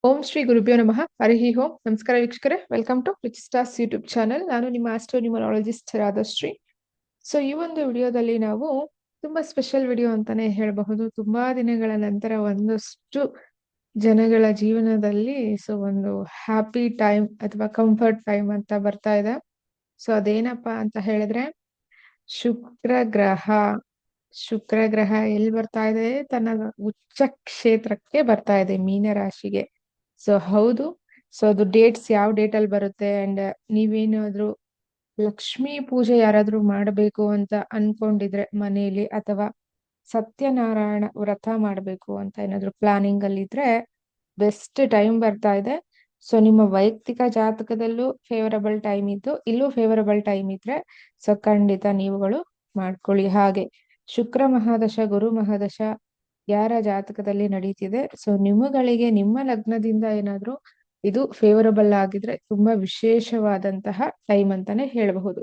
ಓಂ ಶ್ರೀ ಗುರುಭ್ಯೋ ನಮಃ ಹರಿಹಿ ಓಂ. ನಮಸ್ಕಾರ ವೀಕ್ಷಕರೇ, welcome to rich stars YouTube channel. ನಾನು ನಿಮ್ಮ ಆಸ್ಟ್ರೋನ್ಯೂಮರಾಲಜಿಸ್ಟ್ ರಾಧಶ್ರೀ. ಸೊ ಈ ಒಂದು ವಿಡಿಯೋದಲ್ಲಿ ನಾವು ತುಂಬಾ ಸ್ಪೆಷಲ್ ವಿಡಿಯೋ ಅಂತಾನೆ ಹೇಳಬಹುದು. ತುಂಬಾ ದಿನಗಳ ನಂತರ ಒಂದಷ್ಟು ಜನಗಳ ಜೀವನದಲ್ಲಿ ಒಂದು ಹ್ಯಾಪಿ ಟೈಮ್ ಅಥವಾ ಕಂಫರ್ಟ್ ಟೈಮ್ ಅಂತ ಬರ್ತಾ ಇದೆ. ಸೊ ಅದೇನಪ್ಪಾ ಅಂತ ಹೇಳಿದ್ರೆ, ಶುಕ್ರ ಗ್ರಹ. ಶುಕ್ರ ಗ್ರಹ ಎಲ್ಲಿ ಬರ್ತಾ ಇದೆ? ತನ್ನ ಉಚ್ಚ ಕ್ಷೇತ್ರಕ್ಕೆ ಬರ್ತಾ ಇದೆ, ಮೀನ ರಾಶಿಗೆ. ಸೊ ಹೌದು. ಸೊ ಅದು ಡೇಟ್ಸ್ ಯಾವ ಡೇಟ್ ಅಲ್ಲಿ ಬರುತ್ತೆ ಅಂಡ್ ನೀವೇನಾದ್ರೂ ಲಕ್ಷ್ಮೀ ಪೂಜೆ ಯಾರಾದ್ರೂ ಮಾಡಬೇಕು ಅಂತ ಅನ್ಕೊಂಡಿದ್ರೆ ಮನೆಯಲ್ಲಿ, ಅಥವಾ ಸತ್ಯನಾರಾಯಣ ವ್ರತ ಮಾಡಬೇಕು ಅಂತ ಏನಾದ್ರು ಪ್ಲಾನಿಂಗ್ ಅಲ್ಲಿ ಇದ್ರೆ, ಬೆಸ್ಟ್ ಟೈಮ್ ಬರ್ತಾ ಇದೆ. ಸೊ ನಿಮ್ಮ ವೈಯಕ್ತಿಕ ಜಾತಕದಲ್ಲೂ ಫೇವರಬಲ್ ಟೈಮ್ ಇದ್ದು, ಇಲ್ಲೂ ಫೇವರಬಲ್ ಟೈಮ್ ಇದ್ರೆ ಸೊ ಖಂಡಿತ ನೀವುಗಳು ಮಾಡ್ಕೊಳ್ಳಿ. ಹಾಗೆ ಶುಕ್ರ ಮಹಾದಶ, ಗುರು ಮಹಾದಶ ಯಾರ ಜಾತಕದಲ್ಲಿ ನಡೀತಿದೆ, ಸೊ ನಿಮ್ಮಗಳಿಗೆ ನಿಮ್ಮ ಲಗ್ನದಿಂದ ಏನಾದ್ರೂ ಇದು ಫೇವರಬಲ್ ಆಗಿದ್ರೆ ತುಂಬಾ ವಿಶೇಷವಾದಂತಹ ಟೈಮ್ ಅಂತಾನೆ ಹೇಳಬಹುದು.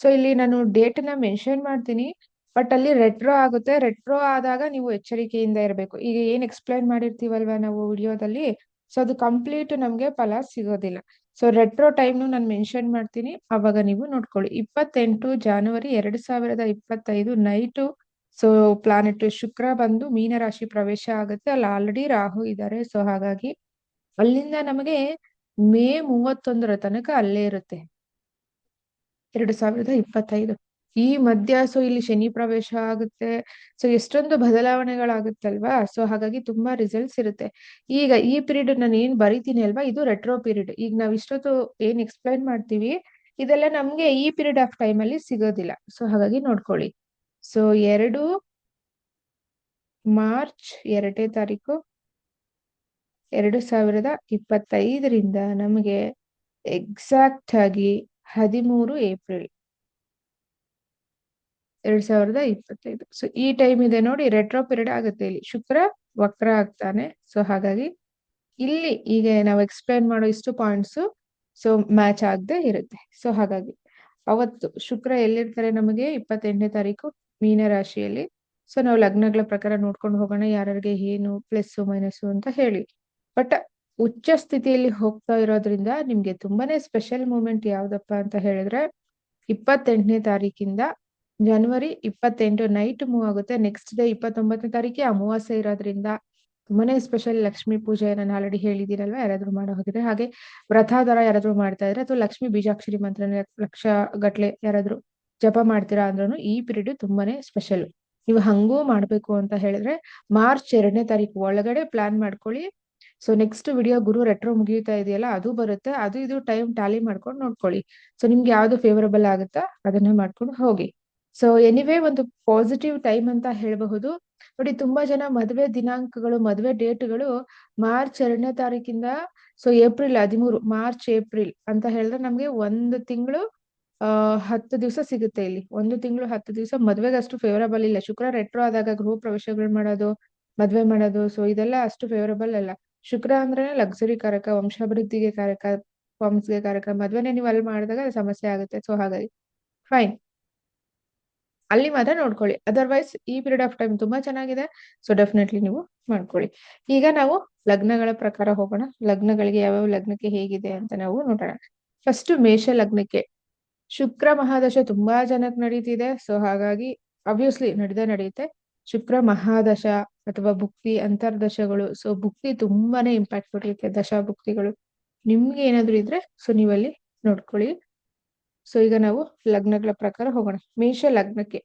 ಸೊ ಇಲ್ಲಿ ನಾನು ಡೇಟ್ ನ ಮೆನ್ಷನ್ ಮಾಡ್ತೀನಿ, ಬಟ್ ಅಲ್ಲಿ ರೆಟ್ರೋ ಆಗುತ್ತೆ. ರೆಟ್ರೋ ಆದಾಗ ನೀವು ಎಚ್ಚರಿಕೆಯಿಂದ ಇರಬೇಕು. ಈಗ ಏನ್ ಎಕ್ಸ್ಪ್ಲೈನ್ ಮಾಡಿರ್ತೀವಲ್ವಾ ನಾವು ವಿಡಿಯೋದಲ್ಲಿ, ಸೊ ಅದು ಕಂಪ್ಲೀಟ್ ನಮ್ಗೆ ಫಲ ಸಿಗೋದಿಲ್ಲ. ಸೊ ರೆಟ್ರೋ ಟೈಮ್ ನಾನು ಮೆನ್ಷನ್ ಮಾಡ್ತೀನಿ, ಅವಾಗ ನೀವು ನೋಡ್ಕೊಳ್ಳಿ. 28 ಜನವರಿ 2025 ನೈಟು ಸೊ ಪ್ಲಾನೆಟ್ ಶುಕ್ರ ಬಂದು ಮೀನರಾಶಿ ಪ್ರವೇಶ ಆಗುತ್ತೆ. ಅಲ್ಲಿ ಆಲ್ರೆಡಿ ರಾಹು ಇದ್ದಾರೆ. ಸೊ ಹಾಗಾಗಿ ಅಲ್ಲಿಂದ ನಮಗೆ ಮೇ 31 ತನಕ ಅಲ್ಲೇ ಇರುತ್ತೆ, 2025. ಈ ಮಧ್ಯ ಸೊ ಇಲ್ಲಿ ಶನಿ ಪ್ರವೇಶ ಆಗುತ್ತೆ. ಸೊ ಎಷ್ಟೊಂದು ಬದಲಾವಣೆಗಳಾಗುತ್ತಲ್ವಾ. ಸೊ ಹಾಗಾಗಿ ತುಂಬಾ ರಿಸಲ್ಟ್ಸ್ ಇರುತ್ತೆ. ಈಗ ಈ ಪೀರಿಯಡ್ ನಾನು ಏನ್ ಬರಿತೀನಿ ಅಲ್ವಾ, ಇದು ರೆಟ್ರೋ ಪೀರಿಯಡ್. ಈಗ ನಾವ್ ಇಷ್ಟೊತ್ತು ಏನ್ ಎಕ್ಸ್ಪ್ಲೈನ್ ಮಾಡ್ತೀವಿ, ಇದೆಲ್ಲ ನಮ್ಗೆ ಈ ಪೀರಿಯಡ್ ಆಫ್ ಟೈಮ್ ಅಲ್ಲಿ ಸಿಗೋದಿಲ್ಲ. ಸೊ ಹಾಗಾಗಿ ನೋಡ್ಕೊಳ್ಳಿ. ಸೊ ಮಾರ್ಚ್ 2ನೇ ತಾರೀಕು 2025 ನಮಗೆ ಎಕ್ಸಾಕ್ಟ್ ಆಗಿ 13 ಏಪ್ರಿಲ್ 2025. ಸೊ ಈ ಟೈಮ್ ಇದೆ ನೋಡಿ, ರೆಟ್ರೋ ಪೀರಿಯಡ್ ಆಗುತ್ತೆ. ಇಲ್ಲಿ ಶುಕ್ರ ವಕ್ರ ಆಗ್ತಾನೆ. ಸೊ ಹಾಗಾಗಿ ಇಲ್ಲಿ ಈಗ ನಾವು ಎಕ್ಸ್ಪ್ಲೈನ್ ಮಾಡೋ ಇಷ್ಟು ಪಾಯಿಂಟ್ಸ್ ಸೊ ಮ್ಯಾಚ್ ಆಗದೆ ಇರುತ್ತೆ. ಸೊ ಹಾಗಾಗಿ ಅವತ್ತು ಶುಕ್ರ ಎಲ್ಲಿರ್ತಾರೆ ನಮಗೆ 28ನೇ ತಾರೀಕು ಮೀನ ರಾಶಿಯಲ್ಲಿ. ಸೊ ನಾವು ಲಗ್ನಗಳ ಪ್ರಕಾರ ನೋಡ್ಕೊಂಡು ಹೋಗೋಣ, ಯಾರ್ಯಾರಿಗೆ ಏನು ಪ್ಲಸ್ ಮೈನಸ್ ಅಂತ ಹೇಳಿ. ಬಟ್ ಉಚ್ಚ ಸ್ಥಿತಿಯಲ್ಲಿ ಹೋಗ್ತಾ ಇರೋದ್ರಿಂದ ನಿಮ್ಗೆ ತುಂಬಾನೇ ಸ್ಪೆಷಲ್ ಮೂಮೆಂಟ್ ಯಾವ್ದಪ್ಪ ಅಂತ ಹೇಳಿದ್ರೆ, 28ನೇ ತಾರೀಕಿಂದ ಜನವರಿ 28 ನೈಟ್ ಮೂವ್ ಆಗುತ್ತೆ. ನೆಕ್ಸ್ಟ್ ಡೇ 29ನೇ ತಾರೀಕಿಗೆ ಅಮಾವಾಸ್ಯೆ ಇರೋದ್ರಿಂದ ತುಂಬಾನೇ ಸ್ಪೆಷಲ್. ಲಕ್ಷ್ಮೀ ಪೂಜೆ ನಾನು ಆಲ್ರೆಡಿ ಹೇಳಿದ್ದೀನಲ್ವಾ, ಯಾರಾದ್ರೂ ಮಾಡೋ ಹೋಗಿದ್ರೆ. ಹಾಗೆ ವ್ರತಾಧಾರ ಯಾರಾದ್ರೂ ಮಾಡ್ತಾ ಇದ್ರೆ, ಅಥವಾ ಲಕ್ಷ್ಮೀ ಬೀಜಾಕ್ಷರಿ ಮಂತ್ರ ಲಕ್ಷ ಗಟ್ಲೆ ಯಾರಾದ್ರೂ ಜಪ ಮಾಡ್ತೀರಾ ಅಂದ್ರೂ ಈ ಪೀರಿಯಡ್ ತುಂಬಾನೇ ಸ್ಪೆಷಲ್. ನೀವು ಹಂಗೂ ಮಾಡ್ಬೇಕು ಅಂತ ಹೇಳಿದ್ರೆ ಮಾರ್ಚ್ 2ನೇ ತಾರೀಕು ಒಳಗಡೆ ಪ್ಲಾನ್ ಮಾಡ್ಕೊಳ್ಳಿ. ಸೊ ನೆಕ್ಸ್ಟ್ ವಿಡಿಯೋ ಗುರು ರೆಟ್ರೋ ಮುಗಿಯುತ್ತಾ ಇದೆಯಲ್ಲ, ಅದು ಬರುತ್ತೆ. ಅದು ಇದು ಟೈಮ್ ಟ್ಯಾಲಿ ಮಾಡ್ಕೊಂಡು ನೋಡ್ಕೊಳ್ಳಿ. ಸೊ ನಿಮ್ಗೆ ಯಾವ್ದು ಫೇವರಬಲ್ ಆಗುತ್ತಾ ಅದನ್ನ ಮಾಡ್ಕೊಂಡು ಹೋಗಿ. ಸೊ ಎನಿವೇ ಒಂದು ಪಾಸಿಟಿವ್ ಟೈಮ್ ಅಂತ ಹೇಳಬಹುದು. ನೋಡಿ, ತುಂಬಾ ಜನ ಮದುವೆ ದಿನಾಂಕಗಳು, ಮದುವೆ ಡೇಟ್ಗಳು ಮಾರ್ಚ್ 2ನೇ ತಾರೀಕಿಂದ ಸೊ ಏಪ್ರಿಲ್ 13, ಮಾರ್ಚ್ ಏಪ್ರಿಲ್ ಅಂತ ಹೇಳಿದ್ರೆ ನಮ್ಗೆ 1 ತಿಂಗಳು 10 ದಿವಸ ಸಿಗುತ್ತೆ. ಇಲ್ಲಿ 1 ತಿಂಗಳು 10 ದಿವಸ ಮದ್ವೆಗೆ ಅಷ್ಟು ಫೇವರಬಲ್ ಇಲ್ಲ. ಶುಕ್ರ ರೆಟ್ರೋ ಆದಾಗ ಗೃಹ ಪ್ರವೇಶಗಳು ಮಾಡೋದು, ಮದ್ವೆ ಮಾಡೋದು, ಸೊ ಇದೆಲ್ಲ ಅಷ್ಟು ಫೇವರಬಲ್ ಅಲ್ಲ. ಶುಕ್ರ ಅಂದ್ರೆ ಲಕ್ಸುರಿ ಕಾರಕ, ವಂಶಾಭಿವೃದ್ಧಿಗೆ ಕಾರಕ, ಫಾರ್ಮ್ಸ್ಗೆ ಕಾರಕ. ಮದ್ವೆನೆ ನೀವು ಅಲ್ಲಿ ಮಾಡಿದಾಗ ಸಮಸ್ಯೆ ಆಗುತ್ತೆ. ಸೊ ಹಾಗಾಗಿ ಫೈನ್, ಅಲ್ಲಿ ಮಾತ್ರ ನೋಡ್ಕೊಳ್ಳಿ. ಅದರ್ವೈಸ್ ಈ ಪೀರಿಯಡ್ ಆಫ್ ಟೈಮ್ ತುಂಬಾ ಚೆನ್ನಾಗಿದೆ. ಸೊ ಡೆಫಿನೆಟ್ಲಿ ನೀವು ಮಾಡ್ಕೊಳ್ಳಿ. ಈಗ ನಾವು ಲಗ್ನಗಳ ಪ್ರಕಾರ ಹೋಗೋಣ. ಲಗ್ನಗಳಿಗೆ ಯಾವ್ಯಾವ ಲಗ್ನಕ್ಕೆ ಹೇಗಿದೆ ಅಂತ ನಾವು ನೋಡೋಣ. ಫಸ್ಟ್ ಮೇಷ ಲಗ್ನಕ್ಕೆ ಶುಕ್ರ ಮಹಾದಶ ತುಂಬಾ ಜನಕ್ಕೆ ನಡೀತಿದೆ. ಸೊ ಹಾಗಾಗಿ ಅಬ್ವಿಯಸ್ಲಿ ನಡೆಯುತ್ತೆ. ಶುಕ್ರ ಮಹಾದಶ ಅಥವಾ ಭುಕ್ತಿ ಅಂತರ್ದಶಗಳು, ಸೊ ಭುಕ್ತಿ ತುಂಬಾನೇ ಇಂಪ್ಯಾಕ್ಟ್ ಕೊಟ್ಟಿರುತ್ತೆ. ದಶಾ ಭುಕ್ತಿಗಳು ನಿಮ್ಗೆ ಏನಾದ್ರು ಇದ್ರೆ ಸೊ ನೀವಲ್ಲಿ ನೋಡ್ಕೊಳ್ಳಿ. ಸೊ ಈಗ ನಾವು ಲಗ್ನಗಳ ಪ್ರಕಾರ ಹೋಗೋಣ. ಮೇಷ ಲಗ್ನಕ್ಕೆ,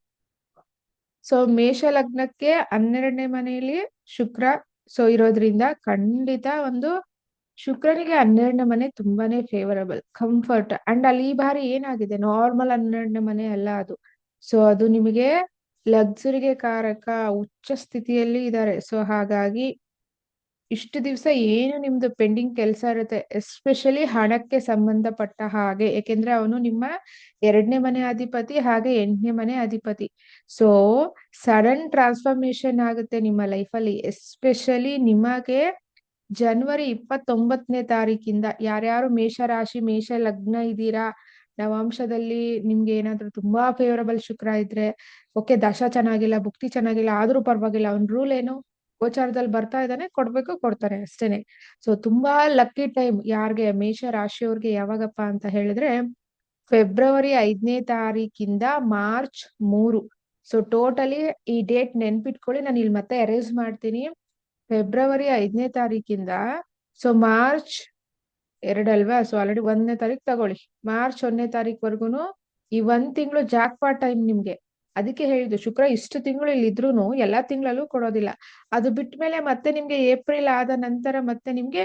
ಸೊ ಮೇಷ ಲಗ್ನಕ್ಕೆ 12ನೇ ಮನೆಯಲ್ಲಿ ಶುಕ್ರ ಸೊ ಇರೋದ್ರಿಂದ ಖಂಡಿತ ಶುಕ್ರನಿಗೆ 12ನೇ ಮನೆ ತುಂಬಾನೇ ಫೇವರಬಲ್, ಕಂಫರ್ಟ್. ಅಂಡ್ ಅಲ್ಲಿ ಈ ಬಾರಿ ಏನಾಗಿದೆ, ನಾರ್ಮಲ್ 12ನೇ ಮನೆ ಅಲ್ಲ ಅದು. ಸೊ ಅದು ನಿಮಗೆ ಲಕ್ಸುರಿಗೆ ಕಾರಕ, ಉಚ್ಚ ಸ್ಥಿತಿಯಲ್ಲಿ ಇದ್ದಾರೆ. ಸೊ ಹಾಗಾಗಿ ಇಷ್ಟು ದಿವಸ ಏನು ನಿಮ್ದು ಪೆಂಡಿಂಗ್ ಕೆಲಸ ಇರುತ್ತೆ, ಎಸ್ಪೆಷಲಿ ಹಣಕ್ಕೆ ಸಂಬಂಧಪಟ್ಟ ಹಾಗೆ. ಯಾಕೆಂದ್ರೆ ಅವನು ನಿಮ್ಮ 2ನೇ ಮನೆ ಅಧಿಪತಿ, ಹಾಗೆ 8ನೇ ಮನೆ ಅಧಿಪತಿ. ಸೊ ಸಡನ್ ಟ್ರಾನ್ಸ್ಫಾರ್ಮೇಶನ್ ಆಗುತ್ತೆ ನಿಮ್ಮ ಲೈಫಲ್ಲಿ. ಎಸ್ಪೆಷಲಿ ನಿಮಗೆ ಜನವರಿ 29ನೇ ತಾರೀಕಿಂದ ಯಾರ್ಯಾರು ಮೇಷರಾಶಿ ಮೇಷ ಲಗ್ನ ಇದ್ದೀರಾ, ನವಾಂಶದಲ್ಲಿ ನಿಮ್ಗೆ ಏನಾದ್ರು ತುಂಬಾ ಫೇವರಬಲ್ ಶುಕ್ರ ಇದ್ರೆ, ಓಕೆ ದಶ ಚೆನ್ನಾಗಿಲ್ಲ, ಭುಕ್ತಿ ಚೆನ್ನಾಗಿಲ್ಲ, ಆದ್ರೂ ಪರವಾಗಿಲ್ಲ. ಅವ್ನ ರೂಲ್ ಏನು, ಗೋಚಾರದಲ್ಲಿ ಬರ್ತಾ ಇದ್ದಾನೆ, ಕೊಡ್ಬೇಕು, ಕೊಡ್ತಾರೆ ಅಷ್ಟೇನೆ. ಸೊ ತುಂಬಾ ಲಕ್ಕಿ ಟೈಮ್ ಯಾರಿಗೆ ಮೇಷ ರಾಶಿಯವ್ರಿಗೆ ಯಾವಾಗಪ್ಪ ಅಂತ ಹೇಳಿದ್ರೆ ಫೆಬ್ರವರಿ 5ನೇ ತಾರೀಕಿಂದ ಮಾರ್ಚ್ 3. ಸೊ ಟೋಟಲಿ ಈ ಡೇಟ್ ನೆನ್ಪಿಟ್ಕೊಳ್ಳಿ, ನಾನು ಇಲ್ಲಿ ಮತ್ತೆ ಎರೇಸ್ ಮಾಡ್ತೀನಿ. ಫೆಬ್ರವರಿ 5ನೇ ತಾರೀಕಿಂದ ಸೊ ಮಾರ್ಚ್ 2 ಅಲ್ವಾ, ಸೊ ಆಲ್ರೆಡಿ 1ನೇ ತಾರೀಕು ತಗೊಳ್ಳಿ, ಮಾರ್ಚ್ 1ನೇ ತಾರೀಕ್ವರ್ಗುನು ಈ 1 ತಿಂಗಳು ಜಾಕ್ ಪಾಟ್ ಟೈಮ್ ನಿಮ್ಗೆ. ಅದಕ್ಕೆ ಹೇಳಿದ್ದು ಶುಕ್ರ ಇಷ್ಟು ತಿಂಗಳು ಇಲ್ಲಿ ಇದ್ರೂನು ಎಲ್ಲಾ ತಿಂಗಳಲ್ಲೂ ಕೊಡೋದಿಲ್ಲ. ಅದು ಬಿಟ್ಮೇಲೆ ಮತ್ತೆ ನಿಮ್ಗೆ ಏಪ್ರಿಲ್ ಆದ ನಂತರ ಮತ್ತೆ ನಿಮ್ಗೆ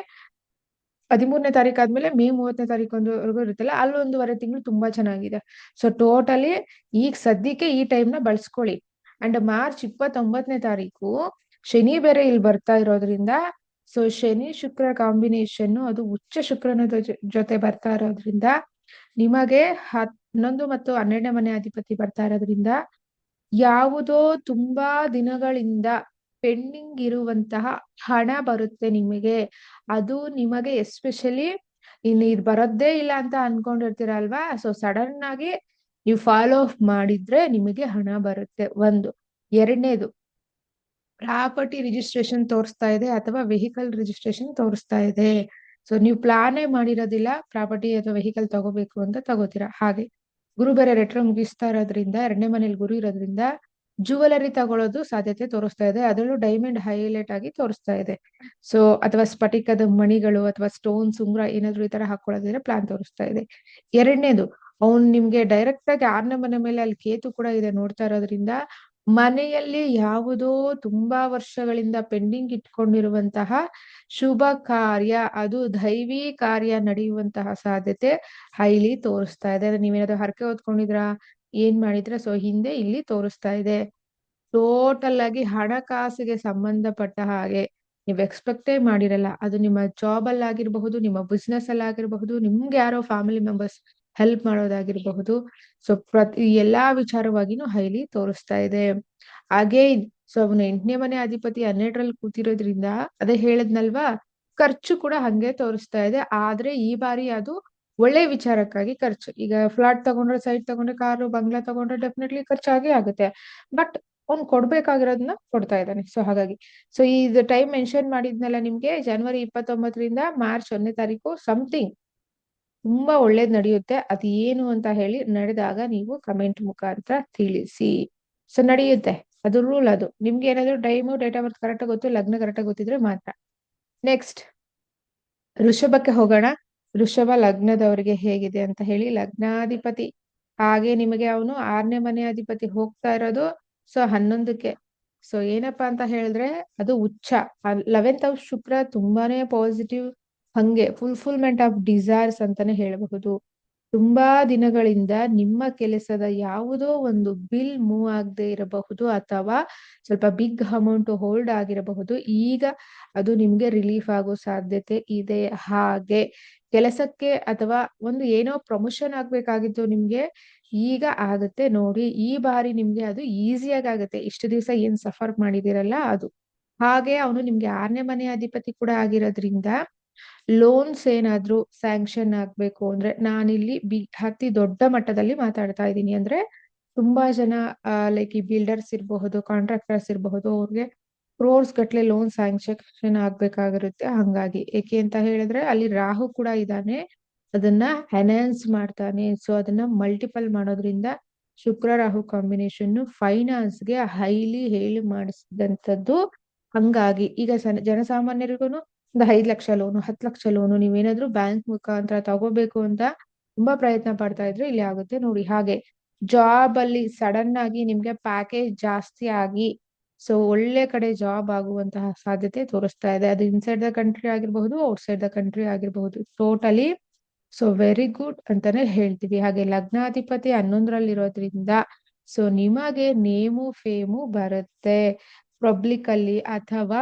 13ನೇ ತಾರೀಕು ಆದ್ಮೇಲೆ ಮೇ 30ನೇ ತಾರೀಕು ಇರುತ್ತಲ್ಲ, ಅಲ್ಲಿ 1.5 ತಿಂಗಳು ತುಂಬಾ ಚೆನ್ನಾಗಿದೆ. ಸೊ ಟೋಟಲಿ ಈಗ ಸದ್ಯಕ್ಕೆ ಈ ಟೈಮ್ ನ ಬಳಸ್ಕೊಳ್ಳಿ. ಅಂಡ್ ಮಾರ್ಚ್ 29ನೇ ತಾರೀಕು ಶನಿ ಬೇರೆ ಇಲ್ಲಿ ಬರ್ತಾ ಇರೋದ್ರಿಂದ, ಸೊ ಶನಿ ಶುಕ್ರ ಕಾಂಬಿನೇಷನ್ ಅದು ಉಚ್ಚ ಶುಕ್ರನ ಜೊತೆ ಬರ್ತಾ ಇರೋದ್ರಿಂದ ನಿಮಗೆ 11 ಮತ್ತು 12ನೇ ಮನೆ ಅಧಿಪತಿ ಬರ್ತಾ ಇರೋದ್ರಿಂದ ಯಾವುದೋ ತುಂಬಾ ದಿನಗಳಿಂದ ಪೆಂಡಿಂಗ್ ಇರುವಂತಹ ಹಣ ಬರುತ್ತೆ ನಿಮಗೆ. ಅದು ನಿಮಗೆ ಎಸ್ಪೆಷಲಿ ಇನ್ನು ಇದು ಬರೋದೇ ಇಲ್ಲ ಅಂತ ಅನ್ಕೊಂಡಿರ್ತೀರಲ್ವಾ, ಸೊ ಸಡನ್ ಆಗಿ ನೀವು ಫಾಲೋ ಅಪ್ ಮಾಡಿದ್ರೆ ನಿಮಗೆ ಹಣ ಬರುತ್ತೆ. ಒಂದು. ಎರಡನೇದು, ಪ್ರಾಪರ್ಟಿ ರಿಜಿಸ್ಟ್ರೇಷನ್ ತೋರಿಸ್ತಾ ಇದೆ ಅಥವಾ ವೆಹಿಕಲ್ ರಿಜಿಸ್ಟ್ರೇಷನ್ ತೋರಿಸ್ತಾ ಇದೆ. ಸೊ ನೀವು ಪ್ಲಾನೇ ಮಾಡಿರೋದಿಲ್ಲ ಪ್ರಾಪರ್ಟಿ ಅಥವಾ ವೆಹಿಕಲ್ ತಗೋಬೇಕು ಅಂತ, ತಗೋತೀರಾ. ಹಾಗೆ ಗುರು ಬೇರೆ ರೆಟ್ರೋ ಮುಗಿಸ್ತಾ ಇರೋದ್ರಿಂದ 2ನೇ ಮನೇಲಿ ಗುರು ಇರೋದ್ರಿಂದ ಜುವೆಲರಿ ತಗೊಳ್ಳೋದು ಸಾಧ್ಯತೆ ತೋರಿಸ್ತಾ ಇದೆ. ಅದರಲ್ಲೂ ಡೈಮಂಡ್ ಹೈಲೈಟ್ ಆಗಿ ತೋರಿಸ್ತಾ ಇದೆ. ಸೊ ಅಥವಾ ಸ್ಫಟಿಕದ ಮಣಿಗಳು ಅಥವಾ ಸ್ಟೋನ್ಸ್ ಉಂಗ್ರ ಏನಾದ್ರು ಈ ತರ ಹಾಕೊಳ್ಳೋದಿದ್ರೆ ಪ್ಲಾನ್ ತೋರಿಸ್ತಾ ಇದೆ. ಎರಡನೇದು, ಅವ್ನ್ ನಿಮ್ಗೆ ಡೈರೆಕ್ಟ್ ಆಗಿ 6ನೇ ಮನೆ ಮೇಲೆ ಅಲ್ಲಿ ಕೇತು ಕೂಡ ಇದೆ ನೋಡ್ತಾ ಇರೋದ್ರಿಂದ ಮನೆಯಲ್ಲಿ ಯಾವುದೋ ತುಂಬಾ ವರ್ಷಗಳಿಂದ ಪೆಂಡಿಂಗ್ ಇಟ್ಕೊಂಡಿರುವಂತಹ ಶುಭ ಕಾರ್ಯ, ಅದು ದೈವಿ ಕಾರ್ಯ ನಡೆಯುವಂತಹ ಸಾಧ್ಯತೆ ಹೈಲಿ ತೋರಿಸ್ತಾ ಇದೆ. ನೀವೇನಾದ್ರು ಹರಕೆ ಹೊತ್ಕೊಂಡಿದ್ರ, ಏನ್ ಮಾಡಿದ್ರ, ಸೊ ಹಿಂದೆ ಇಲ್ಲಿ ತೋರಿಸ್ತಾ ಇದೆ. ಟೋಟಲ್ ಆಗಿ ಹಣಕಾಸಿಗೆ ಸಂಬಂಧಪಟ್ಟ ಹಾಗೆ ನೀವು ಎಕ್ಸ್ಪೆಕ್ಟೇ ಮಾಡಿರಲ್ಲ, ಅದು ನಿಮ್ಮ ಜಾಬ್ ಅಲ್ಲಿ ಆಗಿರಬಹುದು, ನಿಮ್ಮ ಬಿಸ್ನೆಸ್ ಅಲ್ಲಿ ಆಗಿರಬಹುದು, ನಿಮ್ಗೆ ಯಾರೋ ಫ್ಯಾಮಿಲಿ ಮೆಂಬರ್ಸ್ ಹೆಲ್ಪ್ ಮಾಡೋದಾಗಿರಬಹುದು. ಸೊ ಪ್ರತಿ ಎಲ್ಲಾ ವಿಚಾರವಾಗಿನೂ ಹೈಲಿ ತೋರಿಸ್ತಾ ಇದೆ. ಅಗೈನ್ ಸೊ ಅವನು 8ನೇ ಮನೆ ಅಧಿಪತಿ 12ರಲ್ಲಿ ಕೂತಿರೋದ್ರಿಂದ ಅದೇ ಹೇಳದ್ನಲ್ವಾ, ಖರ್ಚು ಕೂಡ ಹಂಗೆ ತೋರಿಸ್ತಾ ಇದೆ. ಆದ್ರೆ ಈ ಬಾರಿ ಅದು ಒಳ್ಳೆ ವಿಚಾರಕ್ಕಾಗಿ ಖರ್ಚು. ಈಗ ಫ್ಲಾಟ್ ತಗೊಂಡ್ರೆ, ಸೈಟ್ ತಗೊಂಡ್ರೆ, ಕಾರು ಬಂಗ್ಲಾ ತಗೊಂಡ್ರೆ ಡೆಫಿನೆಟ್ಲಿ ಖರ್ಚಾಗೇ ಆಗುತ್ತೆ. ಬಟ್ ಅವ್ನು ಕೊಡ್ಬೇಕಾಗಿರೋದನ್ನ ಕೊಡ್ತಾ ಇದ್ದಾನೆ. ಸೊ ಹಾಗಾಗಿ ಸೊ ಇದು ಟೈಮ್ ಮೆನ್ಷನ್ ಮಾಡಿದ್ನಲ್ಲ ನಿಮ್ಗೆ, ಜನವರಿ 29ರಿಂದ ಮಾರ್ಚ್ 1ನೇ ತಾರೀಕು ಸಮಥಿಂಗ್ ತುಂಬಾ ಒಳ್ಳೇದ್ ನಡೆಯುತ್ತೆ. ಅದು ಏನು ಅಂತ ಹೇಳಿ ನಡೆದಾಗ ನೀವು ಕಮೆಂಟ್ ಮುಖಾಂತರ ತಿಳಿಸಿ. ಸೊ ನಡೆಯುತ್ತೆ, ಅದು ರೂಲ್. ಅದು ನಿಮ್ಗೆ ಏನಾದ್ರು time date of birth correct ಗೊತ್ತು, ಲಗ್ನ ಕರೆಕ್ಟ್ ಗೊತ್ತಿದ್ರೆ ಮಾತ್ರ. ನೆಕ್ಸ್ಟ್ ಋಷಭಕ್ಕೆ ಹೋಗೋಣ. ಋಷಭ ಲಗ್ನದವರಿಗೆ ಹೇಗಿದೆ ಅಂತ ಹೇಳಿ. ಲಗ್ನಾಧಿಪತಿ ಹಾಗೆ ನಿಮಗೆ ಅವನು 6ನೇ ಮನೆ ಅಧಿಪತಿ ಹೋಗ್ತಾ ಇರೋದು ಸೊ 11ಕ್ಕೆ. ಸೊ ಏನಪ್ಪಾ ಅಂತ ಹೇಳಿದ್ರೆ ಅದು ಉಚ್ಚ. 11th ಹೌಸ್ ಶುಕ್ರ ತುಂಬಾನೇ ಪಾಸಿಟಿವ್, ಹಂಗೆ ಫುಲ್ಫಿಲ್ಮೆಂಟ್ ಆಫ್ ಡಿಸೈರ್ಸ್ ಅಂತಾನೆ ಹೇಳಬಹುದು. ತುಂಬಾ ದಿನಗಳಿಂದ ನಿಮ್ಮ ಕೆಲಸದ ಯಾವುದೋ ಒಂದು ಬಿಲ್ ಮೂವ್ ಆಗದೆ ಇರಬಹುದು ಅಥವಾ ಸ್ವಲ್ಪ ಬಿಗ್ ಅಮೌಂಟ್ ಹೋಲ್ಡ್ ಆಗಿರಬಹುದು. ಈಗ ಅದು ನಿಮ್ಗೆ ರಿಲೀಫ್ ಆಗೋ ಸಾಧ್ಯತೆ ಇದೆ. ಹಾಗೆ ಕೆಲಸಕ್ಕೆ ಅಥವಾ ಒಂದು ಏನೋ ಪ್ರಮೋಷನ್ ಆಗ್ಬೇಕಾಗಿತ್ತು ನಿಮ್ಗೆ, ಈಗ ಆಗುತ್ತೆ ನೋಡಿ. ಈ ಬಾರಿ ನಿಮ್ಗೆ ಅದು ಈಸಿಯಾಗಿ ಆಗುತ್ತೆ. ಇಷ್ಟು ದಿವಸ ಏನ್ ಸಫರ್ ಮಾಡಿದಿರಲ್ಲ ಅದು. ಹಾಗೆ ಅವನು ನಿಮ್ಗೆ 6ನೇ ಮನೆ ಅಧಿಪತಿ ಕೂಡ ಆಗಿರೋದ್ರಿಂದ ಲೋನ್ಸ್ ಏನಾದ್ರೂ ಸ್ಯಾಂಕ್ಷನ್ ಆಗ್ಬೇಕು ಅಂದ್ರೆ, ನಾನಿಲ್ಲಿ ಅತಿ ದೊಡ್ಡ ಮಟ್ಟದಲ್ಲಿ ಮಾತಾಡ್ತಾ ಇದ್ದೀನಿ. ಅಂದ್ರೆ ತುಂಬಾ ಜನ ಲೈಕ್ ಈ ಬಿಲ್ಡರ್ಸ್ ಇರಬಹುದು, ಕಾಂಟ್ರಾಕ್ಟರ್ಸ್ ಇರಬಹುದು, ಅವ್ರಿಗೆ ಕ್ರೋರ್ಸ್ ಗಟ್ಲೆ ಲೋನ್ ಸ್ಯಾಂಕ್ಷನ್ ಆಗ್ಬೇಕಾಗಿರುತ್ತೆ. ಹಂಗಾಗಿ ಏಕೆ ಅಂತ ಹೇಳಿದ್ರೆ ಅಲ್ಲಿ ರಾಹು ಕೂಡ ಇದ್ದಾನೆ, ಅದನ್ನ ಎನ್ಹಾನ್ಸ್ ಮಾಡ್ತಾನೆ. ಸೊ ಅದನ್ನ ಮಲ್ಟಿಪಲ್ ಮಾಡೋದ್ರಿಂದ ಶುಕ್ರ ರಾಹು ಕಾಂಬಿನೇಷನ್ ಫೈನಾನ್ಸ್ಗೆ ಹೈಲಿ ಹೇಳಿ ಮಾಡಿಸಿದಂಥದ್ದು. ಹಂಗಾಗಿ ಈಗ ಜನಸಾಮಾನ್ಯರಿಗೂ ಒಂದು 5 ಲಕ್ಷ ಲೋನು, 10 ಲಕ್ಷ ಲೋನು ನೀವೇನಾದ್ರೂ ಬ್ಯಾಂಕ್ ಮುಖಾಂತರ ತಗೋಬೇಕು ಅಂತ ತುಂಬಾ ಪ್ರಯತ್ನ ಪಡ್ತಾ ಇದ್ರೆ ಇಲ್ಲಿ ಆಗುತ್ತೆ ನೋಡಿ. ಹಾಗೆ ಜಾಬ್ ಅಲ್ಲಿ ಸಡನ್ ಆಗಿ ನಿಮ್ಗೆ ಪ್ಯಾಕೇಜ್ ಜಾಸ್ತಿ ಆಗಿ ಸೊ ಒಳ್ಳೆ ಕಡೆ ಜಾಬ್ ಆಗುವಂತಹ ಸಾಧ್ಯತೆ ತೋರಿಸ್ತಾ ಇದೆ. ಅದು ಇನ್ಸೈಡ್ ದ ಕಂಟ್ರಿ ಆಗಿರಬಹುದು, ಔಟ್ಸೈಡ್ ದ ಕಂಟ್ರಿ ಆಗಿರಬಹುದು. ಟೋಟಲಿ ಸೊ ವೆರಿ ಗುಡ್ ಅಂತಾನೆ ಹೇಳ್ತೀವಿ. ಹಾಗೆ ಲಗ್ನಾಧಿಪತಿ 11ರಲ್ಲಿರೋದ್ರಿಂದ ಸೊ ನಿಮಗೆ ನೇಮು ಫೇಮು ಬರುತ್ತೆ ಪಬ್ಲಿಕ್ ಅಲ್ಲಿ, ಅಥವಾ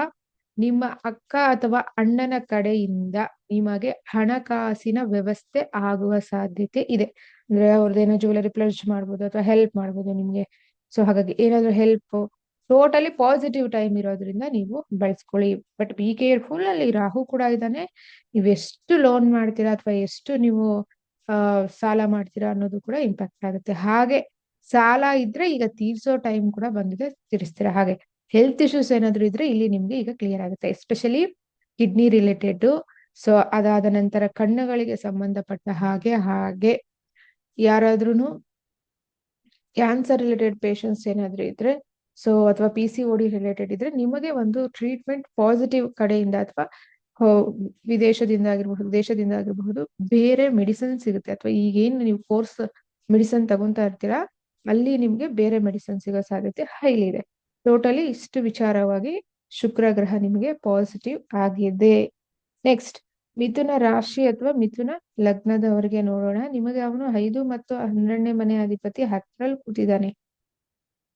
ನಿಮ್ಮ ಅಕ್ಕ ಅಥವಾ ಅಣ್ಣನ ಕಡೆಯಿಂದ ನಿಮಗೆ ಹಣಕಾಸಿನ ವ್ಯವಸ್ಥೆ ಆಗುವ ಸಾಧ್ಯತೆ ಇದೆ. ಅಂದ್ರೆ ಅವ್ರದ್ದೇನೋ ಜ್ಯುವೆಲರಿ ಪ್ಲಡ್ಜ್ ಮಾಡ್ಬೋದು ಅಥವಾ ಹೆಲ್ಪ್ ಮಾಡ್ಬೋದು ನಿಮ್ಗೆ. ಸೊ ಹಾಗಾಗಿ ಏನಾದ್ರು ಹೆಲ್ಪ್, ಟೋಟಲಿ ಪಾಸಿಟಿವ್ ಟೈಮ್ ಇರೋದ್ರಿಂದ ನೀವು ಬಳಸ್ಕೊಳ್ಳಿ. ಬಟ್ ಬಿ ಕೇರ್ಫುಲ್, ಅಲ್ಲಿ ರಾಹು ಕೂಡ ಇದ್ದಾನೆ. ನೀವು ಎಷ್ಟು ಲೋನ್ ಮಾಡ್ತೀರಾ ಅಥವಾ ಎಷ್ಟು ನೀವು ಸಾಲ ಮಾಡ್ತೀರಾ ಅನ್ನೋದು ಕೂಡ ಇಂಪ್ಯಾಕ್ಟ್ ಆಗುತ್ತೆ. ಹಾಗೆ ಸಾಲ ಇದ್ರೆ ಈಗ ತೀರ್ಸೋ ಟೈಮ್ ಕೂಡ ಬಂದಿದೆ, ತೀರಿಸ್ತೀರಾ. ಹಾಗೆ ಹೆಲ್ತ್ ಇಶ್ಯೂಸ್ ಏನಾದ್ರು ಇದ್ರೆ ಇಲ್ಲಿ ನಿಮ್ಗೆ ಈಗ ಕ್ಲಿಯರ್ ಆಗುತ್ತೆ, ಎಸ್ಪೆಷಲಿ ಕಿಡ್ನಿ ರಿಲೇಟೆಡ್. ಸೊ ಅದಾದ ನಂತರ ಕಣ್ಣುಗಳಿಗೆ ಸಂಬಂಧಪಟ್ಟ ಹಾಗೆ ಯಾರಾದ್ರೂ ಕ್ಯಾನ್ಸರ್ ರಿಲೇಟೆಡ್ ಪೇಷಂಟ್ಸ್ ಏನಾದ್ರು ಇದ್ರೆ, ಸೊ ಅಥವಾ PCOD ರಿಲೇಟೆಡ್ ಇದ್ರೆ ನಿಮಗೆ ಒಂದು ಟ್ರೀಟ್ಮೆಂಟ್ ಪಾಸಿಟಿವ್ ಕಡೆಯಿಂದ ಅಥವಾ ವಿದೇಶದಿಂದ ಆಗಿರಬಹುದು, ದೇಶದಿಂದ ಆಗಿರಬಹುದು, ಬೇರೆ ಮೆಡಿಸಿನ್ ಸಿಗುತ್ತೆ. ಅಥವಾ ಈಗೇನು ನೀವು ಕೋರ್ಸ್ ಮೆಡಿಸಿನ್ ತಗೊಂತಾ ಇರ್ತೀರಾ ಅಲ್ಲಿ ನಿಮ್ಗೆ ಬೇರೆ ಮೆಡಿಸಿನ್ ಸಿಗೋ ಸಾಧ್ಯತೆ ಹೈಲಿ ಇದೆ. ಟೋಟಲಿ ಇಷ್ಟು ವಿಚಾರವಾಗಿ ಶುಕ್ರ ಗ್ರಹ ನಿಮಗೆ ಪಾಸಿಟಿವ್ ಆಗಿದೆ. ನೆಕ್ಸ್ಟ್ ಮಿಥುನ ರಾಶಿ ಅಥವಾ ಮಿಥುನ ಲಗ್ನದವರಿಗೆ ನೋಡೋಣ. ನಿಮಗೆ ಅವನು 5 ಮತ್ತು 12ನೇ ಮನೆ ಅಧಿಪತಿ 10ರಲ್ಲಿ ಕೂತಿದ್ದಾನೆ.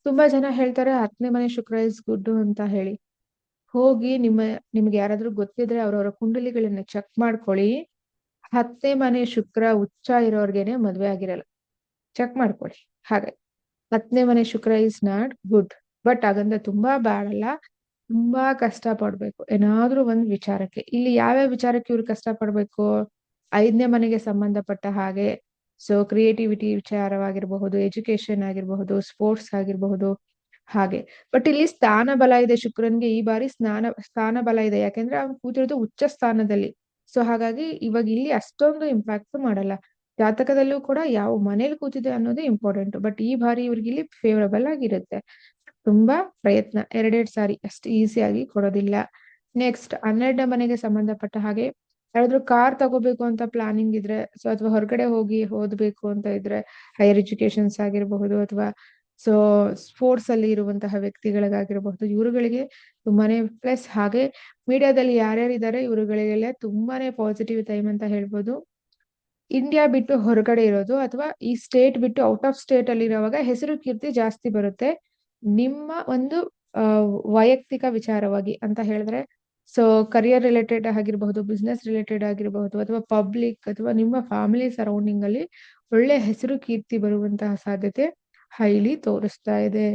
ತುಂಬಾ ಜನ ಹೇಳ್ತಾರೆ 10ನೇ ಮನೆ ಶುಕ್ರ ಇಸ್ ಗುಡ್ ಅಂತ ಹೇಳಿ. ಹೋಗಿ ನಿಮ್ಗೆ ಯಾರಾದ್ರೂ ಗೊತ್ತಿದ್ರೆ ಅವ್ರವರ ಕುಂಡಲಿಗಳನ್ನ ಚೆಕ್ ಮಾಡ್ಕೊಳ್ಳಿ. 10ನೇ ಮನೆ ಶುಕ್ರ ಉಚ್ಚ ಇರೋರ್ಗೆನೆ ಮದ್ವೆ ಆಗಿರಲ್ಲ. ಚೆಕ್ ಮಾಡ್ಕೊಳ್ಳಿ. ಹಾಗೆ 10ನೇ ಮನೆ ಶುಕ್ರ ಇಸ್ ನಾಟ್ ಗುಡ್. ಬಟ್ ಹಾಗಂತ ತುಂಬಾ ಬ್ಯಾಡ್ ಅಲ್ಲ, ತುಂಬಾ ಕಷ್ಟ ಪಡ್ಬೇಕು ಏನಾದ್ರೂ ಒಂದ್ ವಿಚಾರಕ್ಕೆ. ಇಲ್ಲಿ ಯಾವ್ಯಾವ ವಿಚಾರಕ್ಕೆ ಇವ್ರು ಕಷ್ಟ ಪಡ್ಬೇಕು? 5ನೇ ಮನೆಗೆ ಸಂಬಂಧಪಟ್ಟ ಹಾಗೆ, ಸೊ ಕ್ರಿಯೇಟಿವಿಟಿ ವಿಚಾರವಾಗಿರಬಹುದು, ಎಜುಕೇಶನ್ ಆಗಿರಬಹುದು, ಸ್ಪೋರ್ಟ್ಸ್ ಆಗಿರಬಹುದು ಹಾಗೆ. ಬಟ್ ಇಲ್ಲಿ ಸ್ಥಾನ ಬಲ ಇದೆ ಶುಕ್ರನ್ಗೆ, ಈ ಬಾರಿ ಸ್ಥಾನ ಬಲ ಇದೆ, ಯಾಕೆಂದ್ರೆ ಅವ್ನು ಕೂತಿರೋದು ಉಚ್ಚ ಸ್ಥಾನದಲ್ಲಿ. ಸೊ ಹಾಗಾಗಿ ಇವಾಗ ಇಲ್ಲಿ ಅಷ್ಟೊಂದು ಇಂಪ್ಯಾಕ್ಟ್ ಮಾಡಲ್ಲ. ಜಾತಕದಲ್ಲೂ ಕೂಡ ಯಾವ ಮನೇಲಿ ಕೂತಿದೆ ಅನ್ನೋದು ಇಂಪಾರ್ಟೆಂಟ್. ಬಟ್ ಈ ಬಾರಿ ಇವ್ರಿಗೆ ಇಲ್ಲಿ ಫೇವರಬಲ್ ಆಗಿರುತ್ತೆ. ತುಂಬಾ ಪ್ರಯತ್ನ, 2 ಸಾರಿ ಅಷ್ಟು ಈಸಿಯಾಗಿ ಕೊಡೋದಿಲ್ಲ. ನೆಕ್ಸ್ಟ್ 12ನೇ ಮನೆಗೆ ಸಂಬಂಧಪಟ್ಟ ಹಾಗೆ ಯಾರಾದ್ರೂ ಕಾರ್ ತಗೋಬೇಕು ಅಂತ ಪ್ಲಾನಿಂಗ್ ಇದ್ರೆ, ಸೊ ಅಥವಾ ಹೊರಗಡೆ ಹೋಗಿ ಓದ್ಬೇಕು ಅಂತ ಇದ್ರೆ, ಹೈಯರ್ ಎಜುಕೇಶನ್ಸ್ ಆಗಿರಬಹುದು ಅಥವಾ ಸೊ ಸ್ಪೋರ್ಟ್ಸ್ ಅಲ್ಲಿ ಇರುವಂತಹ ವ್ಯಕ್ತಿಗಳಿಗಾಗಿರಬಹುದು, ಇವರುಗಳಿಗೆ ತುಂಬಾನೇ ಪ್ಲಸ್. ಹಾಗೆ ಮೀಡಿಯಾದಲ್ಲಿ ಯಾರ್ಯಾರಿದ್ದಾರೆ ಇವರುಗಳಿಗೆಲ್ಲ ತುಂಬಾನೇ ಪಾಸಿಟಿವ್ ಟೈಮ್ ಅಂತ ಹೇಳ್ಬೋದು. ಇಂಡಿಯಾ ಬಿಟ್ಟು ಹೊರಗಡೆ ಇರೋದು ಅಥವಾ ಈ ಸ್ಟೇಟ್ ಬಿಟ್ಟು ಔಟ್ ಆಫ್ ಸ್ಟೇಟ್ ಅಲ್ಲಿ ಇರುವಾಗ ಹೆಸರು ಕೀರ್ತಿ ಜಾಸ್ತಿ ಬರುತ್ತೆ ನಿಮ್ಮ ಒಂದು ವೈಯಕ್ತಿಕ ವಿಚಾರವಾಗಿ ಅಂತ ಹೇಳಿದ್ರೆ. ಸೊ ಕರಿಯರ್ ರಿಲೇಟೆಡ್ ಆಗಿರಬಹುದು, ಬಿಸ್ನೆಸ್ ರಿಲೇಟೆಡ್ ಆಗಿರಬಹುದು, ಅಥವಾ ಪಬ್ಲಿಕ್ ಅಥವಾ ನಿಮ್ಮ ಫ್ಯಾಮಿಲಿ ಸರೌಂಡಿಂಗ್ ಅಲ್ಲಿ ಒಳ್ಳೆ ಹೆಸರು ಕೀರ್ತಿ ಬರುವಂತಹ ಸಾಧ್ಯತೆ ಹೈಲಿ ತೋರಿಸ್ತಾ ಇದೆ